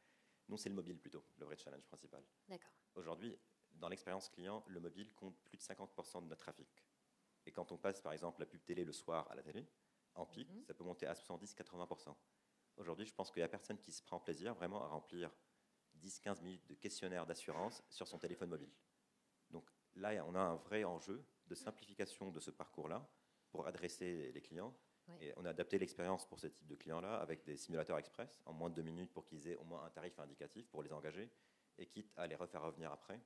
Nous, c'est le mobile plutôt, le vrai challenge principal. D'accord. Aujourd'hui, dans l'expérience client, le mobile compte plus de 50% de notre trafic. Et quand on passe, par exemple, la pub télé le soir à la télé, en pic, ça peut monter à 70-80%. Aujourd'hui, je pense qu'il n'y a personne qui se prend plaisir vraiment à remplir 10-15 minutes de questionnaire d'assurance sur son téléphone mobile. Donc là, on a un vrai enjeu de simplification de ce parcours-là pour adresser les clients. Oui. Et on a adapté l'expérience pour ce type de clients-là avec des simulateurs express en moins de 2 minutes pour qu'ils aient au moins un tarif indicatif pour les engager et quitte à les refaire revenir après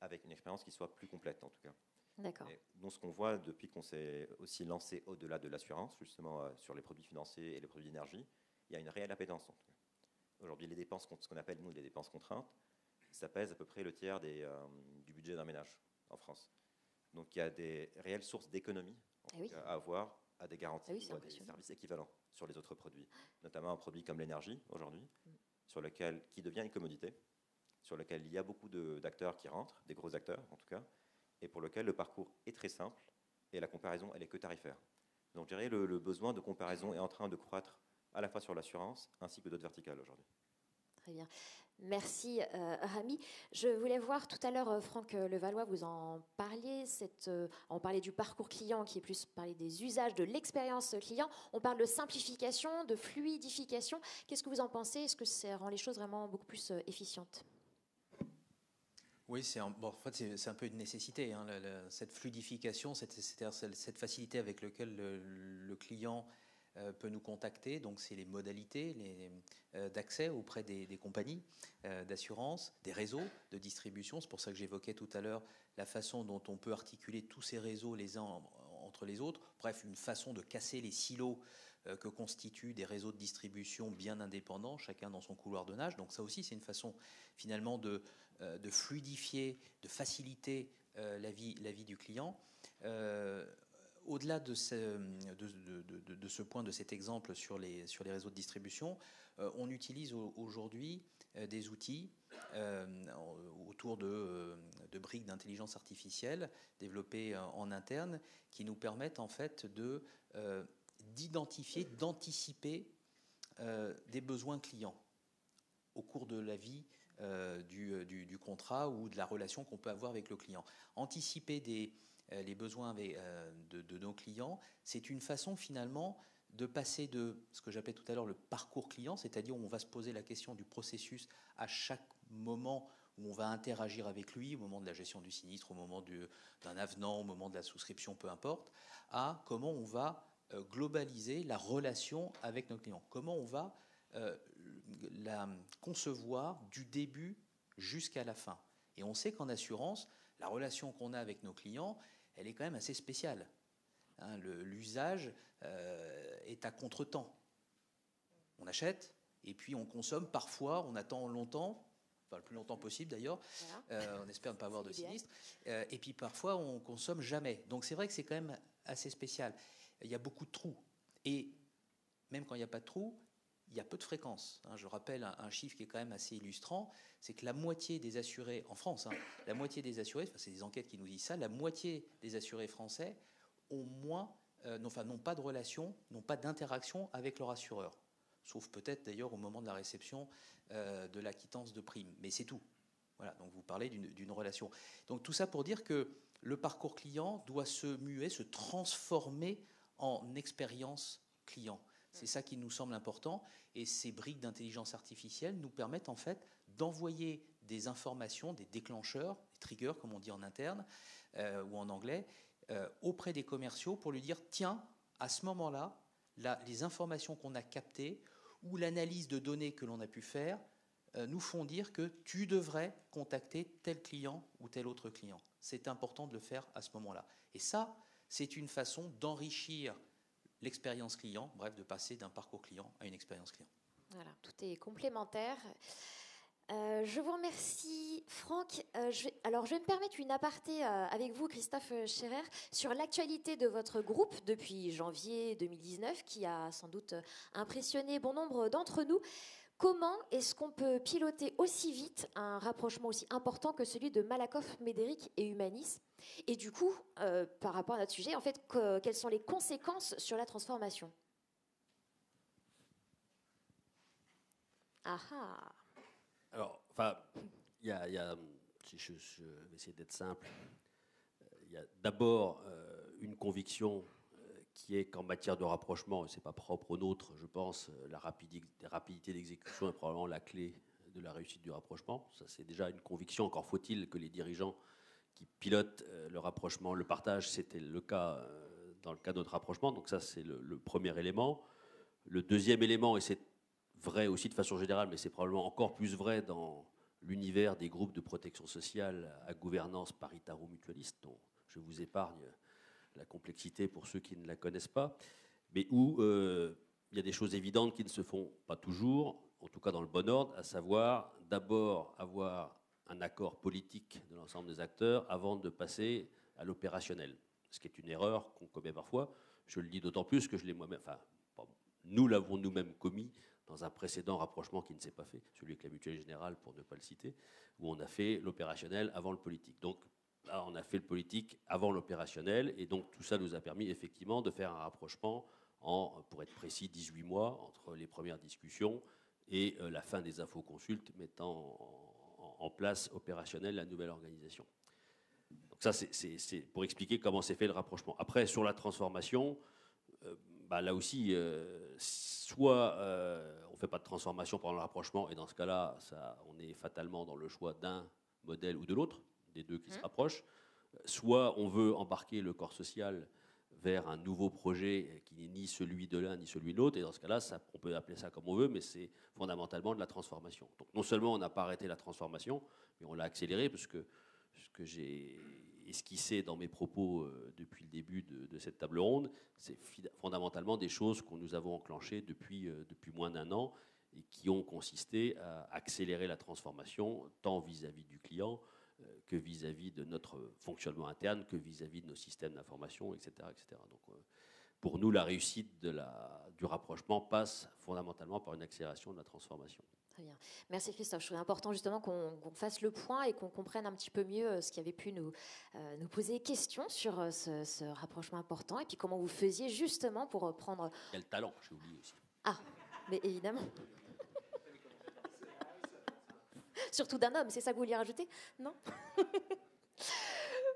avec une expérience qui soit plus complète en tout cas. D'accord. Et donc ce qu'on voit depuis qu'on s'est aussi lancé au-delà de l'assurance, justement sur les produits financiers et les produits d'énergie, il y a une réelle appétence en tout cas. Aujourd'hui, les dépenses, ce qu'on appelle nous les dépenses contraintes, ça pèse à peu près le tiers du budget d'un ménage en France. Donc il y a des réelles sources d'économie à avoir à des garanties ou à des services équivalents sur les autres produits, notamment un produit comme l'énergie aujourd'hui, qui devient une commodité, sur lequel il y a beaucoup d'acteurs qui rentrent, des gros acteurs en tout cas, et pour lequel le parcours est très simple et la comparaison, elle est que tarifaire. Donc je dirais le besoin de comparaison est en train de croître à la fois sur l'assurance ainsi que d'autres verticales aujourd'hui. Très bien. Merci Rami. Je voulais voir tout à l'heure, Franck Levallois, vous en parliez, on parlait du parcours client qui est plus parler des usages, de l'expérience client. On parle de simplification, de fluidification. Qu'est-ce que vous en pensez ? Est-ce que ça rend les choses vraiment beaucoup plus efficientes ? Oui, en fait, c'est un peu une nécessité, hein, cette fluidification, cette facilité avec laquelle le client peut nous contacter. Donc, c'est les modalités d'accès auprès des compagnies d'assurance, des réseaux de distribution. C'est pour ça que j'évoquais tout à l'heure la façon dont on peut articuler tous ces réseaux les uns entre les autres. Bref, une façon de casser les silos que constituent des réseaux de distribution bien indépendants, chacun dans son couloir de nage. Donc ça aussi, c'est une façon finalement de fluidifier, de faciliter la vie du client. Au-delà de ce point, de cet exemple sur les réseaux de distribution, on utilise aujourd'hui des outils autour de briques d'intelligence artificielle développées en interne qui nous permettent en fait d'identifier, d'anticiper des besoins clients au cours de la vie du contrat ou de la relation qu'on peut avoir avec le client. Anticiper les besoins de nos clients, c'est une façon finalement de passer de ce que j'appelais tout à l'heure le parcours client, c'est-à-dire où on va se poser la question du processus à chaque moment où on va interagir avec lui, au moment de la gestion du sinistre, au moment d'un avenant, au moment de la souscription, peu importe, à comment on va globaliser la relation avec nos clients, comment on va la concevoir du début jusqu'à la fin. Et on sait qu'en assurance, la relation qu'on a avec nos clients, elle est quand même assez spéciale. Hein, l'usage est à contretemps. On achète et puis on consomme parfois, on attend longtemps, enfin le plus longtemps possible d'ailleurs, voilà. On espère ne pas avoir de sinistre, et puis parfois on consomme jamais. Donc c'est vrai que c'est quand même assez spécial. Il y a beaucoup de trous. Et même quand il n'y a pas de trous, il y a peu de fréquences. Je rappelle un chiffre qui est quand même assez illustrant, c'est que la moitié des assurés, en France, la moitié des assurés, enfin c'est des enquêtes qui nous disent ça, la moitié des assurés français n'ont pas de relation, n'ont pas d'interaction avec leur assureur. Sauf peut-être d'ailleurs au moment de la réception de l'acquittance de primes. Mais c'est tout. Voilà, donc vous parlez d'une relation. Donc tout ça pour dire que le parcours client doit se muer, se transformer en expérience client. C'est ça qui nous semble important, et ces briques d'intelligence artificielle nous permettent en fait d'envoyer des informations, des déclencheurs, des triggers comme on dit en interne ou en anglais, auprès des commerciaux pour lui dire tiens, à ce moment-là, les informations qu'on a captées ou l'analyse de données que l'on a pu faire nous font dire que tu devrais contacter tel client ou tel autre client. C'est important de le faire à ce moment-là. Et ça, c'est une façon d'enrichir l'expérience client, bref, de passer d'un parcours client à une expérience client. Voilà, tout est complémentaire. Je vous remercie, Franck. Je vais me permettre une aparté avec vous, Christophe Scherer, sur l'actualité de votre groupe depuis janvier 2019, qui a sans doute impressionné bon nombre d'entre nous. Comment est-ce qu'on peut piloter aussi vite un rapprochement aussi important que celui de Malakoff, Médéric et Humanis ? Et du coup, par rapport à notre sujet, en fait, quelles sont les conséquences sur la transformation ? Alors, il y a je vais essayer d'être simple. Il y a d'abord une conviction qui est qu'en matière de rapprochement, et ce n'est pas propre au nôtre, je pense, la rapidité d'exécution est probablement la clé de la réussite du rapprochement. Ça, c'est déjà une conviction. Encore faut-il que les dirigeants qui pilotent le rapprochement le partagent. C'était le cas dans le cas de notre rapprochement. Donc ça, c'est le premier élément. Le deuxième élément, et c'est vrai aussi de façon générale, mais c'est probablement encore plus vrai dans l'univers des groupes de protection sociale à gouvernance paritaro-mutualiste, dont je vous épargne la complexité pour ceux qui ne la connaissent pas, mais où il y a des choses évidentes qui ne se font pas toujours, en tout cas dans le bon ordre, à savoir d'abord avoir un accord politique de l'ensemble des acteurs avant de passer à l'opérationnel, ce qui est une erreur qu'on commet parfois. Je le dis d'autant plus que je l'ai moi-même, nous l'avons nous-mêmes commis dans un précédent rapprochement qui ne s'est pas fait, celui avec la Mutuelle Générale pour ne pas le citer, où on a fait l'opérationnel avant le politique. Donc là, on a fait le politique avant l'opérationnel, et donc tout ça nous a permis effectivement de faire un rapprochement en, pour être précis, 18 mois entre les premières discussions et la fin des infoconsultes mettant en place opérationnelle la nouvelle organisation. Donc ça, c'est pour expliquer comment s'est fait le rapprochement. Après, sur la transformation, là aussi, soit on ne fait pas de transformation pendant le rapprochement, et dans ce cas-là, on est fatalement dans le choix d'un modèle ou de l'autre, des deux qui se rapprochent. Soit on veut embarquer le corps social vers un nouveau projet qui n'est ni celui de l'un ni celui de l'autre, et dans ce cas-là, on peut appeler ça comme on veut, mais c'est fondamentalement de la transformation. Donc non seulement on n'a pas arrêté la transformation, mais on l'a accélérée, parce que ce que j'ai esquissé dans mes propos depuis le début de cette table ronde, c'est fondamentalement des choses que nous avons enclenchées depuis moins d'un an, et qui ont consisté à accélérer la transformation, tant vis-à-vis du client, que vis-à-vis de notre fonctionnement interne, que vis-à-vis de nos systèmes d'information, etc., etc. Donc, pour nous, la réussite du rapprochement passe fondamentalement par une accélération de la transformation. Très bien. Merci Christophe. Je trouvais important justement qu'on fasse le point et qu'on comprenne un petit peu mieux ce qui avait pu nous poser question sur ce rapprochement important, et puis comment vous faisiez justement pour prendre... Il y a le talent, j'ai oublié aussi. Ah, mais évidemment. Surtout d'un homme, c'est ça que vous vouliez rajouter? Non.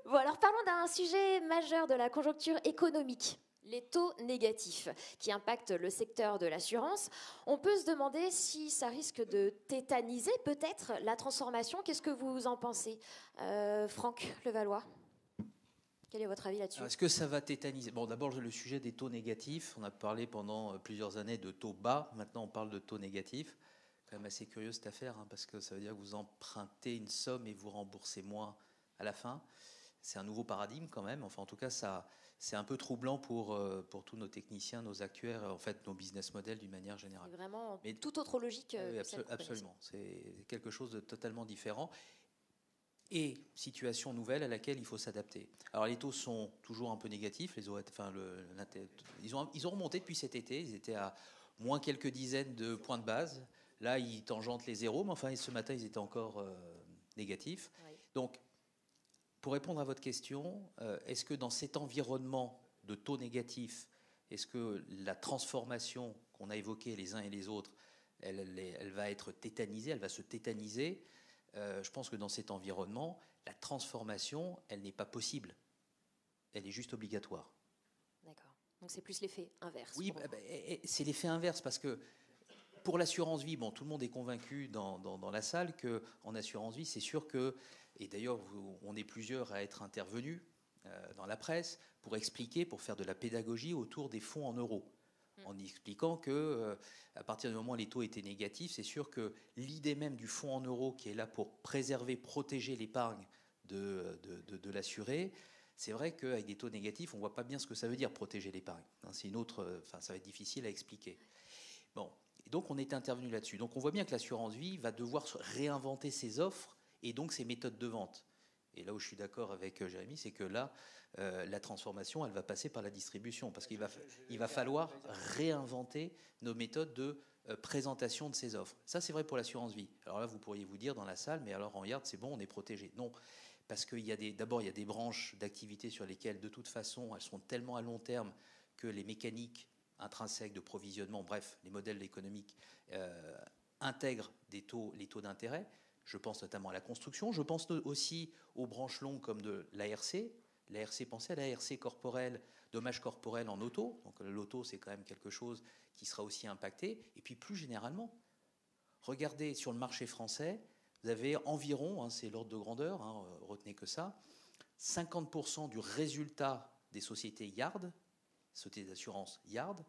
Bon, alors parlons d'un sujet majeur de la conjoncture économique, les taux négatifs qui impactent le secteur de l'assurance. On peut se demander si ça risque de tétaniser peut-être la transformation. Qu'est-ce que vous en pensez, Franck Levallois? Quel est votre avis là-dessus? Est-ce que ça va tétaniser? Bon, d'abord, le sujet des taux négatifs. On a parlé pendant plusieurs années de taux bas. Maintenant, on parle de taux négatifs. Quand même assez curieux cette affaire, hein, parce que ça veut dire que vous empruntez une somme et vous remboursez moins à la fin. C'est un nouveau paradigme quand même. Enfin, en tout cas, c'est un peu troublant pour tous nos techniciens, nos actuaires, en fait, nos business models d'une manière générale. C'est vraiment toute autre logique. Oui, absolument. C'est quelque chose de totalement différent. Et situation nouvelle à laquelle il faut s'adapter. Alors les taux sont toujours un peu négatifs. Ils ont remonté depuis cet été. Ils étaient à moins quelques dizaines de points de base. Là, ils tangentent les zéros, mais enfin, ce matin, ils étaient encore négatifs. Oui. Donc, pour répondre à votre question, est-ce que dans cet environnement de taux négatifs, est-ce que la transformation qu'on a évoquée les uns et les autres, elle va être tétanisée, elle va se tétaniser? Je pense que dans cet environnement, la transformation, elle n'est pas possible. Elle est juste obligatoire. D'accord. Donc, c'est plus l'effet inverse. Oui, c'est l'effet inverse, parce que pour l'assurance vie, bon, tout le monde est convaincu dans la salle qu'en assurance vie, c'est sûr que, et d'ailleurs, on est plusieurs à être intervenus dans la presse pour expliquer, pour faire de la pédagogie autour des fonds en euros, en expliquant que à partir du moment où les taux étaient négatifs, c'est sûr que l'idée même du fonds en euros qui est là pour préserver, protéger l'épargne de l'assuré, c'est vrai qu'avec des taux négatifs, on ne voit pas bien ce que ça veut dire protéger l'épargne. C'est ça va être difficile à expliquer. Bon. Et donc, on est intervenu là-dessus. Donc, on voit bien que l'assurance vie va devoir réinventer ses offres et donc ses méthodes de vente. Et là où je suis d'accord avec Jérémy, c'est que là, la transformation, elle va passer par la distribution, parce qu'il va falloir réinventer nos méthodes de présentation de ces offres. Ça, c'est vrai pour l'assurance vie. Alors là, vous pourriez vous dire dans la salle, mais alors regarde, c'est bon, on est protégé. Non, parce qu'il y a d'abord, il y a des branches d'activité sur lesquelles, de toute façon, elles sont tellement à long terme que les mécaniques intrinsèques de provisionnement, bref, les modèles économiques intègrent les taux d'intérêt. Je pense notamment à la construction. Je pense aussi aux branches longues comme de l'ARC. L'ARC, pensez à l'ARC corporelle, dommages corporels en auto. Donc l'auto, c'est quand même quelque chose qui sera aussi impacté. Et puis plus généralement, regardez sur le marché français, vous avez environ, c'est l'ordre de grandeur, retenez que ça, 50% du résultat des sociétés Yard, société d'assurance Yard,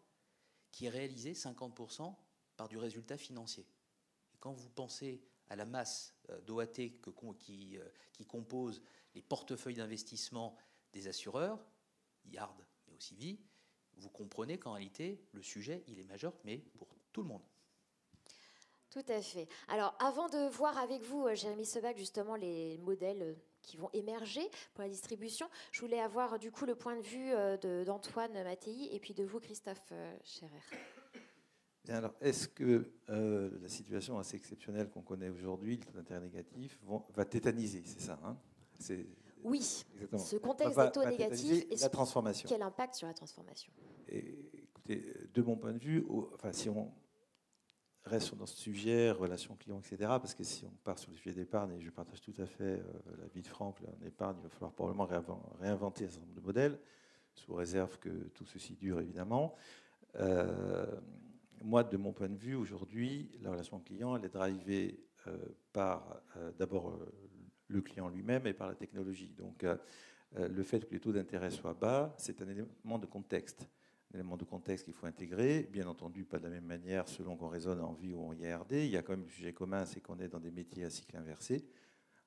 qui est réalisé 50% par du résultat financier. Et quand vous pensez à la masse d'OAT qui compose les portefeuilles d'investissement des assureurs, Yard mais aussi Vie, vous comprenez qu'en réalité, le sujet, il est majeur, mais pour tout le monde. Tout à fait. Alors, avant de voir avec vous, Jérémy Sebag, justement, les modèles qui vont émerger pour la distribution, je voulais avoir du coup le point de vue d'Antoine Mattei et puis de vous, Christophe Scherer. Bien, alors, est-ce que la situation assez exceptionnelle qu'on connaît aujourd'hui, le taux d'intérêt négatif, va tétaniser, c'est ça, hein? Oui, exactement. Ce contexte des taux négatifs et la transformation. Quel impact sur la transformation? Et, écoutez, de mon point de vue, si on reste dans ce sujet, relations clients, etc., parce que si on part sur le sujet d'épargne, et je partage tout à fait l'avis de Franck, en épargne, il va falloir probablement réinventer un certain nombre de modèles, sous réserve que tout ceci dure, évidemment. Moi, de mon point de vue, aujourd'hui, la relation client, elle est drivée par d'abord le client lui-même et par la technologie. Donc, le fait que les taux d'intérêt soient bas, c'est un élément de contexte. Un élément de contexte qu'il faut intégrer, bien entendu pas de la même manière selon qu'on raisonne en vie ou en IRD. Il y a quand même le sujet commun, c'est qu'on est dans des métiers à cycle inversé,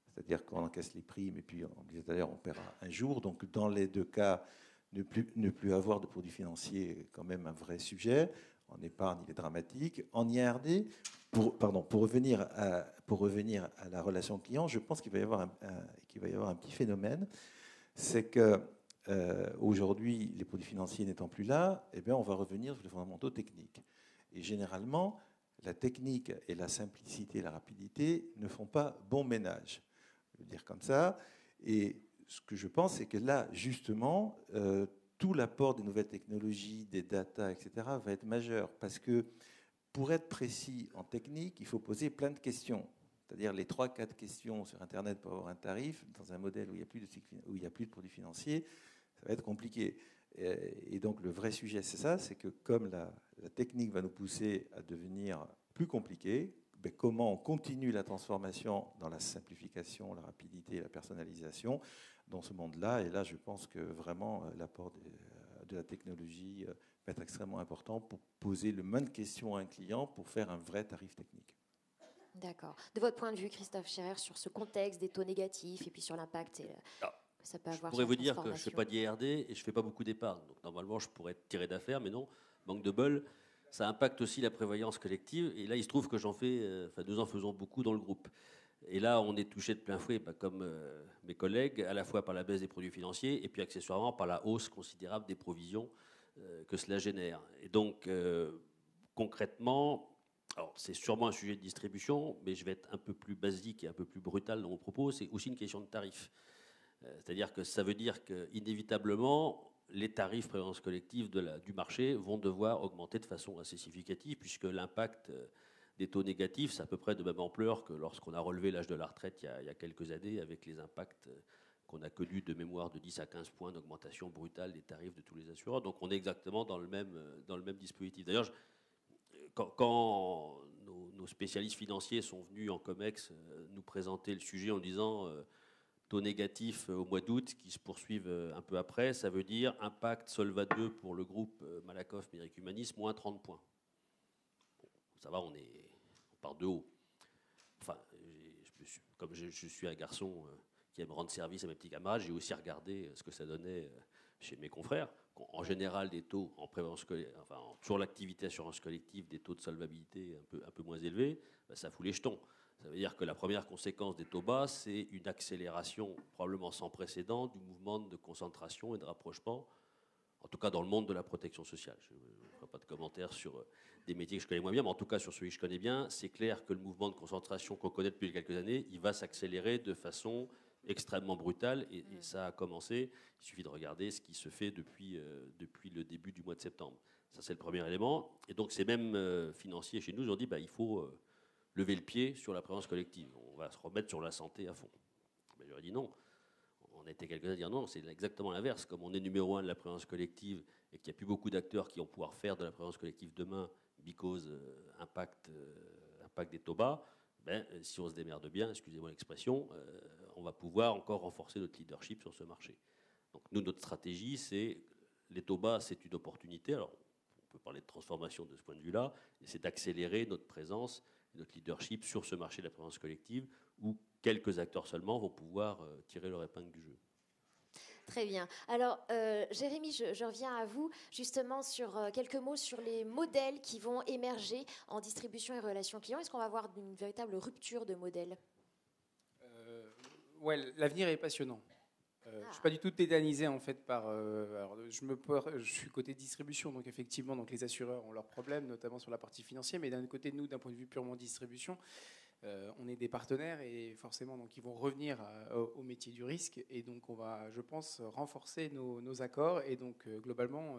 c'est-à-dire qu'on encaisse les primes et puis, on disait d'ailleurs, on paiera un jour. Donc dans les deux cas, ne plus avoir de produits financiers est quand même un vrai sujet. En épargne, il est dramatique. En IRD, pour revenir à la relation client, je pense qu'il va y avoir un petit phénomène, c'est que aujourd'hui, les produits financiers n'étant plus là, eh bien, on va revenir sur les fondamentaux techniques. Et généralement, la technique et la simplicité et la rapidité ne font pas bon ménage. Je veux dire comme ça. Et ce que je pense, c'est que là, justement, tout l'apport des nouvelles technologies, des data, etc., va être majeur. Parce que pour être précis en technique, il faut poser plein de questions. C'est-à-dire les 3-4 questions sur Internet pour avoir un tarif, dans un modèle où il n'y a plus de produits financiers, ça va être compliqué. Et donc le vrai sujet, c'est ça, c'est que comme la technique va nous pousser à devenir plus compliqué, ben comment on continue la transformation dans la simplification, la rapidité et la personnalisation dans ce monde-là. Et là, je pense que vraiment l'apport de la technologie va être extrêmement important pour poser le moins de questions à un client pour faire un vrai tarif technique. D'accord. De votre point de vue, Christophe Scherer, sur ce contexte des taux négatifs et puis sur l'impact que ça peut avoir je pourrais sur la vous dire que je ne transformation. fais pas d'IRD et je ne fais pas beaucoup d'épargne. Donc normalement, je pourrais être tiré d'affaire, mais non, manque de bol. Ça impacte aussi la prévoyance collective. Et là, il se trouve que nous en faisons beaucoup dans le groupe. Et là, on est touché de plein fouet, comme mes collègues, à la fois par la baisse des produits financiers et puis accessoirement par la hausse considérable des provisions que cela génère. Et donc, concrètement, alors c'est sûrement un sujet de distribution, mais je vais être un peu plus basique et un peu plus brutal dans mon propos, c'est aussi une question de tarif. C'est-à-dire que ça veut dire qu'inévitablement, les tarifs prévoyance collective du marché vont devoir augmenter de façon assez significative, puisque l'impact des taux négatifs, c'est à peu près de même ampleur que lorsqu'on a relevé l'âge de la retraite il y a quelques années, avec les impacts qu'on a connus de mémoire de 10 à 15 points d'augmentation brutale des tarifs de tous les assureurs. Donc on est exactement dans le même dispositif. D'ailleurs, quand nos spécialistes financiers sont venus en COMEX nous présenter le sujet en disant taux négatifs au mois d'août qui se poursuivent un peu après, ça veut dire impact Solva 2 pour le groupe Malakoff Méric Humanis, moins 30 points. Bon, ça va, on part de haut. Enfin, comme je suis un garçon qui aime rendre service à mes petits camarades, j'ai aussi regardé ce que ça donnait chez mes confrères. En général, des taux en prévention, sur l'activité assurance collective, des taux de solvabilité un peu moins élevés, ça fout les jetons. Ça veut dire que la première conséquence des taux bas, c'est une accélération probablement sans précédent du mouvement de concentration et de rapprochement, en tout cas dans le monde de la protection sociale. Je ne ferai pas de commentaires sur des métiers que je connais moins bien, mais en tout cas sur celui que je connais bien, c'est clair que le mouvement de concentration qu'on connaît depuis quelques années, il va s'accélérer de façon extrêmement brutale, et ça a commencé. Il suffit de regarder ce qui se fait depuis le début du mois de septembre. Ça, c'est le premier élément. Et donc ces mêmes financiers chez nous ont dit il faut lever le pied sur la prévoyance collective. On va se remettre sur la santé à fond. Mais j'aurais dit non. On était quelques-uns à dire non, c'est exactement l'inverse. Comme on est numéro 1 de la prévoyance collective et qu'il n'y a plus beaucoup d'acteurs qui vont pouvoir faire de la prévoyance collective demain, because impact des taux bas, si on se démerde bien, excusez-moi l'expression, on va pouvoir encore renforcer notre leadership sur ce marché. Donc nous, notre stratégie, c'est les taux bas, c'est une opportunité. Alors, on peut parler de transformation de ce point de vue-là, et c'est d'accélérer notre présence, notre leadership sur ce marché de la prévoyance collective, où quelques acteurs seulement vont pouvoir tirer leur épingle du jeu. Très bien. Alors, Jérémy, je reviens à vous, justement, sur quelques mots sur les modèles qui vont émerger en distribution et relations clients. Est-ce qu'on va avoir une véritable rupture de modèle ? Ouais, l'avenir est passionnant. Je ne suis pas du tout tétanisé en fait par. Je suis côté distribution, donc effectivement, donc les assureurs ont leurs problèmes, notamment sur la partie financière, mais d'un côté, nous, d'un point de vue purement distribution, on est des partenaires et forcément, donc ils vont revenir au métier du risque, et donc on va, je pense, renforcer nos accords, et donc globalement.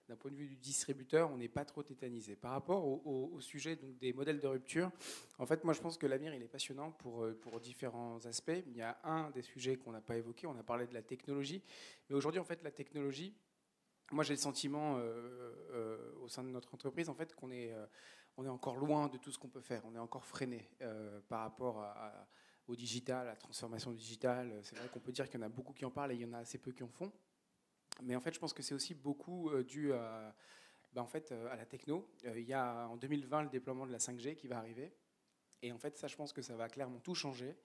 D'un point de vue du distributeur, on n'est pas trop tétanisé. Par rapport au sujet donc, des modèles de rupture, en fait, moi, je pense que l'avenir, il est passionnant pour différents aspects. Il y a un des sujets qu'on n'a pas évoqué, on a parlé de la technologie. Mais aujourd'hui, en fait, la technologie, moi, j'ai le sentiment au sein de notre entreprise, en fait, qu'on est encore loin de tout ce qu'on peut faire. On est encore freiné par rapport au digital, à la transformation digitale. C'est vrai qu'on peut dire qu'il y en a beaucoup qui en parlent et il y en a assez peu qui en font. Mais en fait, je pense que c'est aussi beaucoup dû à, à la techno. Il y a en 2020 le déploiement de la 5G qui va arriver. Et en fait, ça, je pense que ça va clairement tout changer.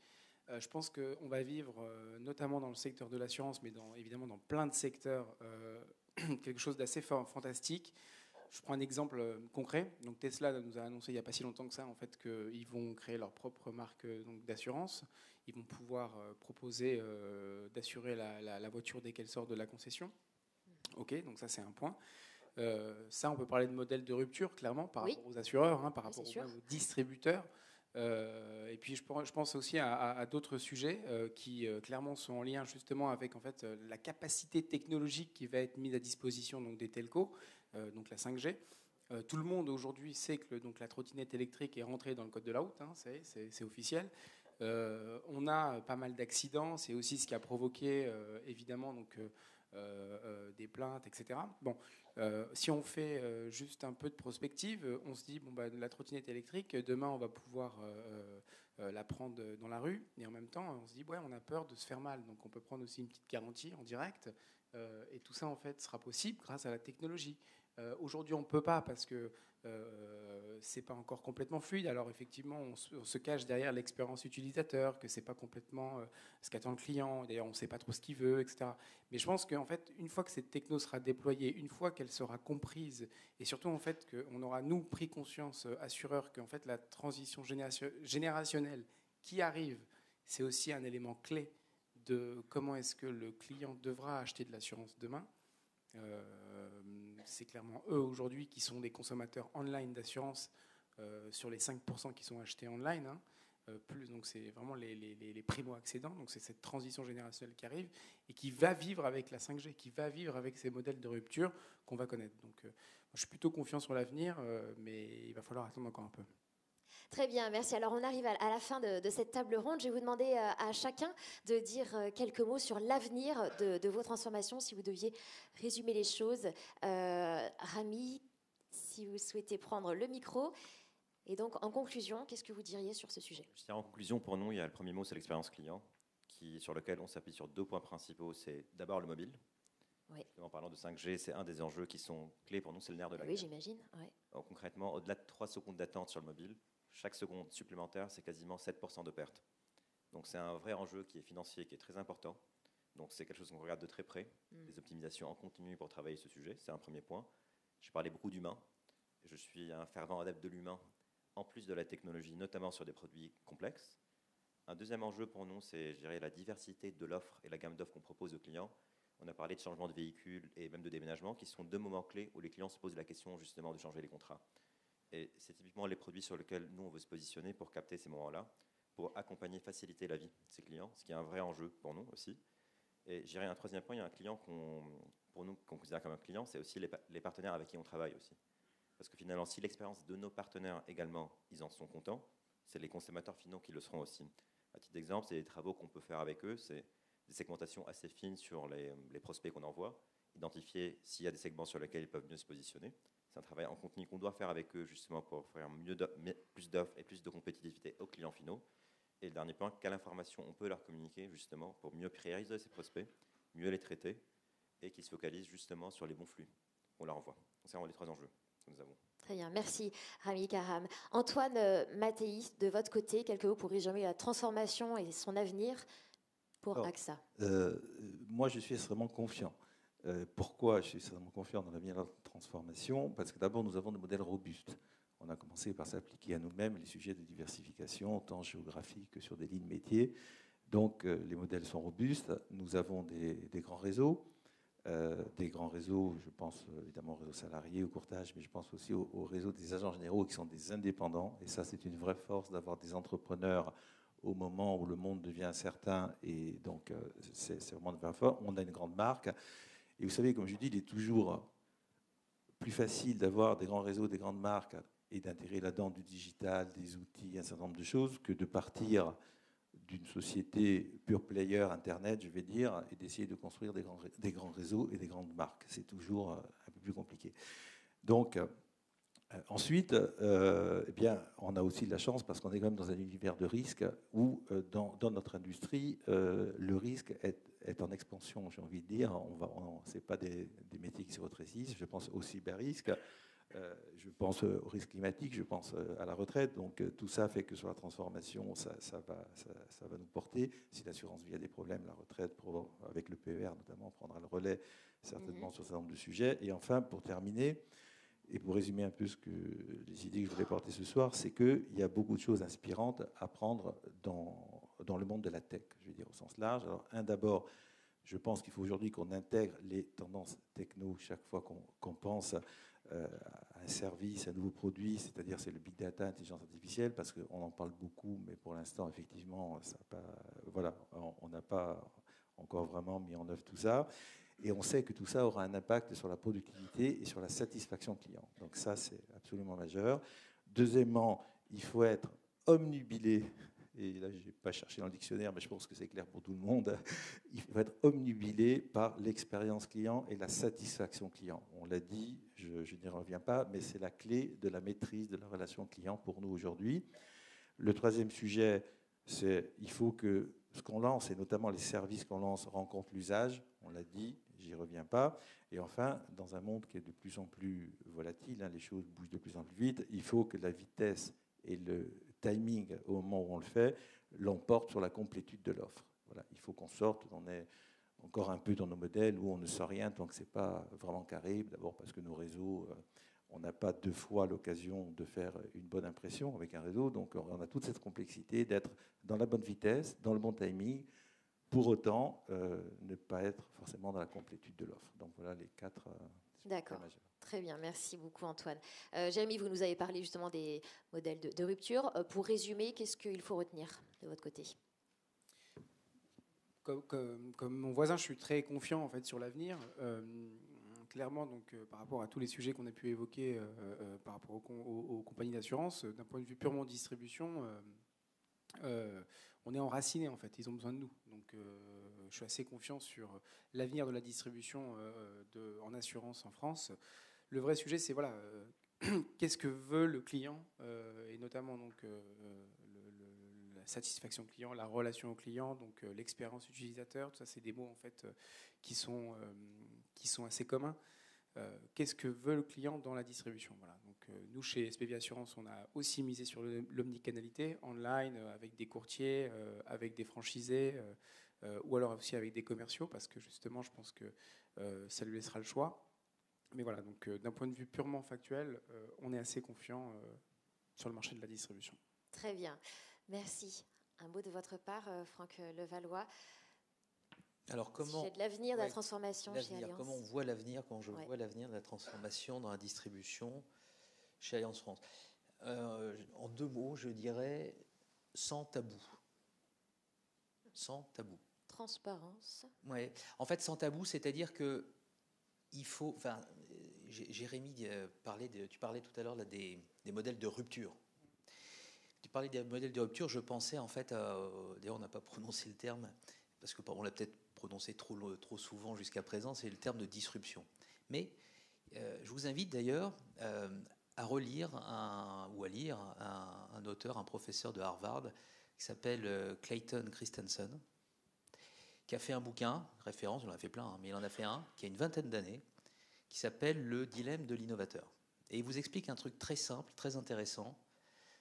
Je pense qu'on va vivre, notamment dans le secteur de l'assurance, mais évidemment dans plein de secteurs, quelque chose d'assez fantastique. Je prends un exemple concret. Donc Tesla nous a annoncé il n'y a pas si longtemps que ça, en fait, qu'ils vont créer leur propre marque d'assurance. Ils vont pouvoir proposer d'assurer la voiture dès qu'elle sort de la concession. Ok, donc ça c'est un point. Ça, on peut parler de modèle de rupture, clairement, par rapport aux assureurs, par rapport aux distributeurs. Et puis je pense aussi à d'autres sujets qui clairement sont en lien justement avec en fait, la capacité technologique qui va être mise à disposition donc, des telcos, donc la 5G. Tout le monde aujourd'hui sait que donc, la trottinette électrique est rentrée dans le code de la route, c'est officiel. On a pas mal d'accidents, c'est aussi ce qui a provoqué évidemment donc, des plaintes, etc. Bon, si on fait juste un peu de prospective, on se dit la trottinette électrique, demain on va pouvoir la prendre dans la rue, et en même temps on se dit on a peur de se faire mal, donc on peut prendre aussi une petite garantie en direct, et tout ça en fait sera possible grâce à la technologie. Aujourd'hui on ne peut pas parce que c'est pas encore complètement fluide. Alors effectivement, on se cache derrière l'expérience utilisateur, que c'est pas complètement ce qu'attend le client. D'ailleurs, on ne sait pas trop ce qu'il veut, etc. Mais je pense qu'en fait, une fois que cette techno sera déployée, une fois qu'elle sera comprise, et surtout en fait qu'on aura nous pris conscience, assureurs, qu'en fait la transition générationnelle qui arrive, c'est aussi un élément clé de comment est-ce que le client devra acheter de l'assurance demain. C'est clairement eux aujourd'hui qui sont des consommateurs online d'assurance sur les 5% qui sont achetés online. Donc c'est vraiment les primo-accédants. Donc c'est cette transition générationnelle qui arrive et qui va vivre avec la 5G, qui va vivre avec ces modèles de rupture qu'on va connaître. Donc je suis plutôt confiant sur l'avenir, mais il va falloir attendre encore un peu. Très bien, merci. Alors on arrive à la fin de cette table ronde. Je vais vous demander à chacun de dire quelques mots sur l'avenir de vos transformations, si vous deviez résumer les choses. Rami, si vous souhaitez prendre le micro. Et donc en conclusion, qu'est-ce que vous diriez sur ce sujet ? Je dirais en conclusion, pour nous, il y a le premier mot, c'est l'expérience client, sur lequel on s'appuie sur 2 points principaux. C'est d'abord le mobile. Oui. En parlant de 5G, c'est un des enjeux qui sont clés pour nous, c'est le nerf de la guerre. Oui, j'imagine. Ouais. Donc, concrètement, au-delà de 3 secondes d'attente sur le mobile, chaque seconde supplémentaire, c'est quasiment 7% de perte. Donc c'est un vrai enjeu qui est financier, qui est très important. Donc c'est quelque chose qu'on regarde de très près, des optimisations en continu pour travailler ce sujet, c'est un premier point. J'ai parlé beaucoup d'humain, je suis un fervent adepte de l'humain, en plus de la technologie, notamment sur des produits complexes. Un deuxième enjeu pour nous, c'est, je dirais, la diversité de l'offre et la gamme d'offres qu'on propose aux clients. On a parlé de changement de véhicule et même de déménagement, qui sont 2 moments clés où les clients se posent la question justement de changer les contrats. Et c'est typiquement les produits sur lesquels nous, on veut se positionner pour capter ces moments-là, pour accompagner, faciliter la vie de ces clients, ce qui est un vrai enjeu pour nous aussi. Et j'irai un troisième point, il y a un client qu'on considère comme un client, c'est aussi les partenaires avec qui on travaille aussi. Parce que finalement, si l'expérience de nos partenaires également, ils en sont contents, c'est les consommateurs finaux qui le seront aussi. À titre d'exemple, c'est des travaux qu'on peut faire avec eux, c'est des segmentations assez fines sur les prospects qu'on envoie, identifier s'il y a des segments sur lesquels ils peuvent mieux se positionner. C'est un travail en continu qu'on doit faire avec eux justement pour faire plus d'offres et plus de compétitivité aux clients finaux. Et le dernier point, quelle information on peut leur communiquer justement pour mieux prioriser ces prospects, mieux les traiter et qu'ils se focalisent justement sur les bons flux qu'on leur envoie. C'est vraiment les 3 enjeux que nous avons. Très bien, merci Rami Karam. Antoine Mattei, de votre côté, quelques mots pour résumer la transformation et son avenir pour AXA. Moi, je suis extrêmement confiant. Pourquoi je suis extrêmement confiant dans l'avenir de la transformation ? Parce que d'abord, nous avons des modèles robustes. On a commencé par s'appliquer à nous-mêmes les sujets de diversification, tant géographique que sur des lignes métiers. Donc, les modèles sont robustes. Nous avons des grands réseaux. Je pense évidemment au réseau salarié, au courtage, mais je pense aussi au réseau des agents généraux qui sont des indépendants. Et ça, c'est une vraie force d'avoir des entrepreneurs au moment où le monde devient incertain. Et donc, c'est vraiment une vraie force. On a une grande marque. Et vous savez, comme je dis, il est toujours plus facile d'avoir des grands réseaux, des grandes marques et d'intégrer là-dedans du digital, des outils, un certain nombre de choses, que de partir d'une société pure player Internet, je vais dire, et d'essayer de construire des grands réseaux et des grandes marques. C'est toujours un peu plus compliqué. Donc, Ensuite, eh bien, on a aussi de la chance parce qu'on est quand même dans un univers de risque où, dans notre industrie, le risque est en expansion, j'ai envie de dire. Ce n'est pas des métiers qui se rétrécissent. Je pense au cyber-risque, je pense au risque climatique, je pense à la retraite. Donc, tout ça fait que sur la transformation, ça va nous porter. Si l'assurance vie a des problèmes, la retraite, avec le PER notamment, prendra le relais certainement sur un certain nombre de sujets. Et enfin, pour terminer, et pour résumer un peu les idées que je voulais porter ce soir, c'est qu'il y a beaucoup de choses inspirantes à prendre dans le monde de la tech, je veux dire au sens large. Alors, d'abord, je pense qu'il faut aujourd'hui qu'on intègre les tendances techno chaque fois qu'on pense à un service, à un nouveau produit, c'est-à-dire c'est le big data, intelligence artificielle, parce qu'on en parle beaucoup, mais pour l'instant, effectivement, on n'a pas encore vraiment mis en œuvre tout ça. Et on sait que tout ça aura un impact sur la productivité et sur la satisfaction client. Donc ça, c'est absolument majeur. Deuxièmement, il faut être omnubilé, et là, je n'ai pas cherché dans le dictionnaire, mais je pense que c'est clair pour tout le monde, il faut être omnubilé par l'expérience client et la satisfaction client. On l'a dit, je n'y reviens pas, mais c'est la clé de la maîtrise de la relation client pour nous aujourd'hui. Le troisième sujet, c'est il faut que ce qu'on lance, et notamment les services qu'on lance, rencontrent l'usage. On l'a dit, j'y reviens pas. Et enfin, dans un monde qui est de plus en plus volatile, les choses bougent de plus en plus vite, il faut que la vitesse et le timing au moment où on le fait l'emporte sur la complétude de l'offre. Voilà, il faut qu'on sorte, on est encore un peu dans nos modèles où on ne sort rien tant que ce n'est pas vraiment carré. D'abord parce que nos réseaux, on n'a pas 2 fois l'occasion de faire une bonne impression avec un réseau. Donc on a toute cette complexité d'être dans la bonne vitesse, dans le bon timing, pour autant ne pas être forcément dans la complétude de l'offre. Donc voilà les 4 D'accord. Majeurs. Très bien, merci beaucoup Antoine. Jérémy, vous nous avez parlé justement des modèles de rupture. Pour résumer, qu'est-ce qu'il faut retenir de votre côté ? Comme mon voisin, je suis très confiant en fait sur l'avenir. Clairement, donc, par rapport à tous les sujets qu'on a pu évoquer par rapport aux compagnies d'assurance, d'un point de vue purement distribution, on est enraciné en fait. Ils ont besoin de nous. Donc, je suis assez confiant sur l'avenir de la distribution en assurance en France. Le vrai sujet, c'est voilà, qu'est-ce que veut le client et notamment donc la satisfaction client, la relation au client, donc l'expérience utilisateur. Tout ça, c'est des mots en fait qui sont assez communs. Qu'est-ce que veut le client dans la distribution ? Voilà. Donc, nous, chez SPV Assurance, on a aussi misé sur l'omnicanalité, online, avec des courtiers, avec des franchisés, ou alors aussi avec des commerciaux, parce que justement, je pense que ça lui laissera le choix. Mais voilà, donc d'un point de vue purement factuel, on est assez confiant sur le marché de la distribution. Très bien. Merci. Un mot de votre part, Franck Levallois. Alors comment sujet de l'avenir de la transformation chez Allianz. Comment on voit l'avenir, comment je vois l'avenir de la transformation dans la distribution chez Allianz France. En 2 mots, je dirais sans tabou. Sans tabou. Transparence. Ouais. En fait, sans tabou, c'est-à-dire que il faut. Enfin, Jérémy tu parlais tout à l'heure là, des modèles de rupture. Tu parlais des modèles de rupture. Je pensais en fait, d'ailleurs, on n'a pas prononcé le terme parce que on l'a peut-être prononcé trop souvent jusqu'à présent. C'est le terme de disruption. Mais je vous invite d'ailleurs à relire ou à lire un auteur, un professeur de Harvard qui s'appelle Clayton Christensen, qui a fait un bouquin, référence, il en a fait plein, mais il en a fait un qui a une 20aine d'années, qui s'appelle Le dilemme de l'innovateur. Et il vous explique un truc très simple, très intéressant,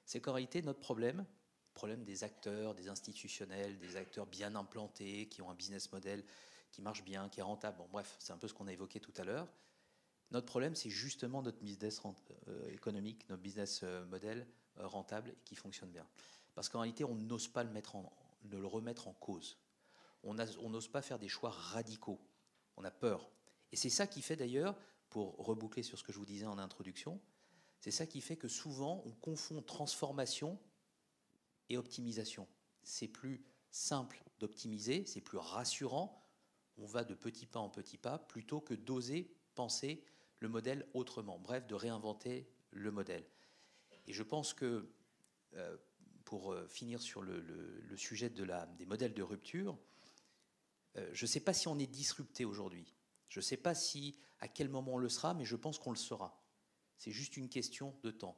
c'est qu'en réalité, notre problème des acteurs, des institutionnels, des acteurs bien implantés, qui ont un business model qui marche bien, qui est rentable, bon bref, c'est un peu ce qu'on a évoqué tout à l'heure. Notre problème, c'est justement notre business économique, notre business model rentable et qui fonctionne bien. Parce qu'en réalité, on n'ose pas le remettre en cause. On n'ose pas faire des choix radicaux. On a peur. Et c'est ça qui fait d'ailleurs, pour reboucler sur ce que je vous disais en introduction, c'est ça qui fait que souvent, on confond transformation et optimisation. C'est plus simple d'optimiser, c'est plus rassurant. On va de petit pas en petit pas plutôt que d'oser penser le modèle autrement. Bref, de réinventer le modèle. Et je pense que, pour finir sur le sujet des modèles de rupture, je ne sais pas si on est disrupté aujourd'hui. Je ne sais pas à quel moment on le sera, mais je pense qu'on le sera. C'est juste une question de temps.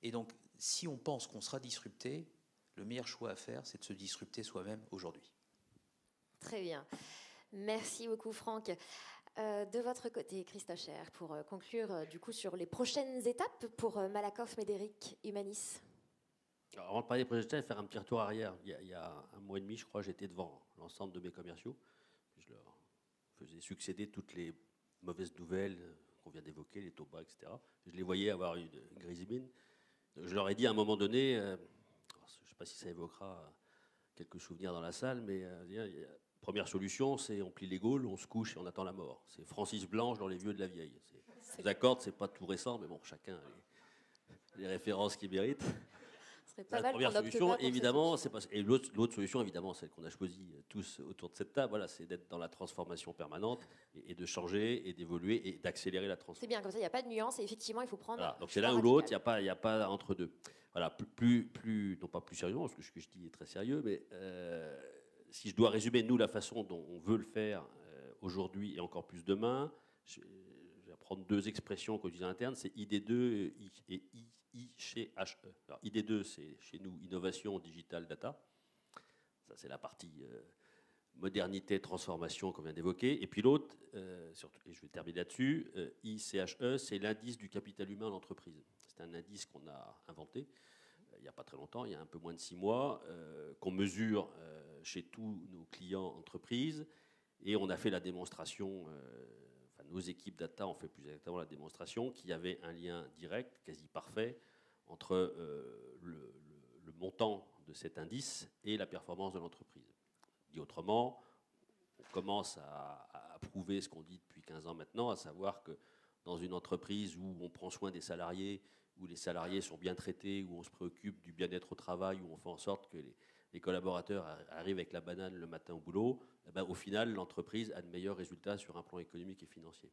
Et donc, si on pense qu'on sera disrupté, le meilleur choix à faire, c'est de se disrupter soi-même aujourd'hui. Très bien. Merci beaucoup, Franck. De votre côté, Christophe Scherer, pour conclure du coup sur les prochaines étapes pour Malakoff, Médéric, Humanis. Alors, avant de parler des prochaines étapes, faire un petit retour arrière. Il y a un mois et demi, je crois, j'étais devant l'ensemble de mes commerciaux. Je leur faisais succéder toutes les mauvaises nouvelles qu'on vient d'évoquer, les taux bas, etc. Je les voyais avoir une grise mine. Je leur ai dit à un moment donné, je ne sais pas si ça évoquera quelques souvenirs dans la salle, mais première solution, c'est on plie les Gaules, on se couche et on attend la mort. C'est Francis Blanche dans Les Vieux de la Vieille. Les accords, c'est pas tout récent, mais bon, chacun a les références qu'il mérite. La première solution, évidemment, c'est pas. Et l'autre solution, évidemment, celle qu'on a choisie tous autour de cette table, voilà, c'est d'être dans la transformation permanente et de changer et d'évoluer et d'accélérer la transformation. C'est bien, comme ça, il n'y a pas de nuance et effectivement, il faut prendre. Voilà, donc c'est l'un ou l'autre, il n'y a pas entre deux. Voilà, non pas plus sérieusement, parce que ce que je dis est très sérieux, mais si je dois résumer, nous, la façon dont on veut le faire aujourd'hui et encore plus demain, je vais prendre deux expressions qu'on utilise à l'interne, c'est ID2 et ICHE. Alors, ID2, c'est chez nous Innovation Digital Data. Ça, c'est la partie modernité, transformation qu'on vient d'évoquer. Et puis l'autre, et je vais terminer là-dessus, ICHE, c'est l'indice du capital humain en entreprise. C'est un indice qu'on a inventé il n'y a pas très longtemps, il y a un peu moins de 6 mois, qu'on mesure chez tous nos clients entreprises. Et on a fait la démonstration, nos équipes data ont fait plus exactement la démonstration, qu'il y avait un lien direct, quasi parfait, entre le montant de cet indice et la performance de l'entreprise. Dit autrement, on commence à prouver ce qu'on dit depuis 15 ans maintenant, à savoir que dans une entreprise où on prend soin des salariés, où les salariés sont bien traités, où on se préoccupe du bien-être au travail, où on fait en sorte que les collaborateurs arrivent avec la banane le matin au boulot, au final, l'entreprise a de meilleurs résultats sur un plan économique et financier.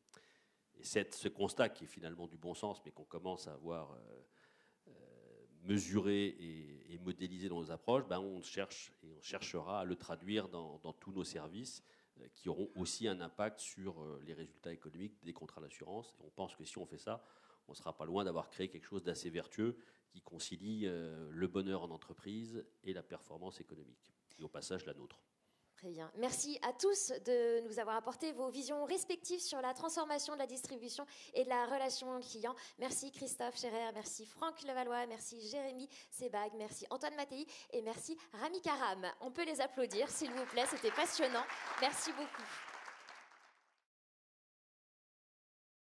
Et ce constat, qui est finalement du bon sens, mais qu'on commence à avoir mesuré et modélisé dans nos approches, on cherche et on cherchera à le traduire dans tous nos services qui auront aussi un impact sur les résultats économiques des contrats d'assurance. Et on pense que si on fait ça, on ne sera pas loin d'avoir créé quelque chose d'assez vertueux qui concilie le bonheur en entreprise et la performance économique. Et au passage, la nôtre. Très bien. Merci à tous de nous avoir apporté vos visions respectives sur la transformation de la distribution et de la relation client. Merci Christophe Scherer, merci Franck Levallois, merci Jérémy Sebag, merci Antoine Mattei et merci Rami Karam. On peut les applaudir, s'il vous plaît, c'était passionnant. Merci beaucoup.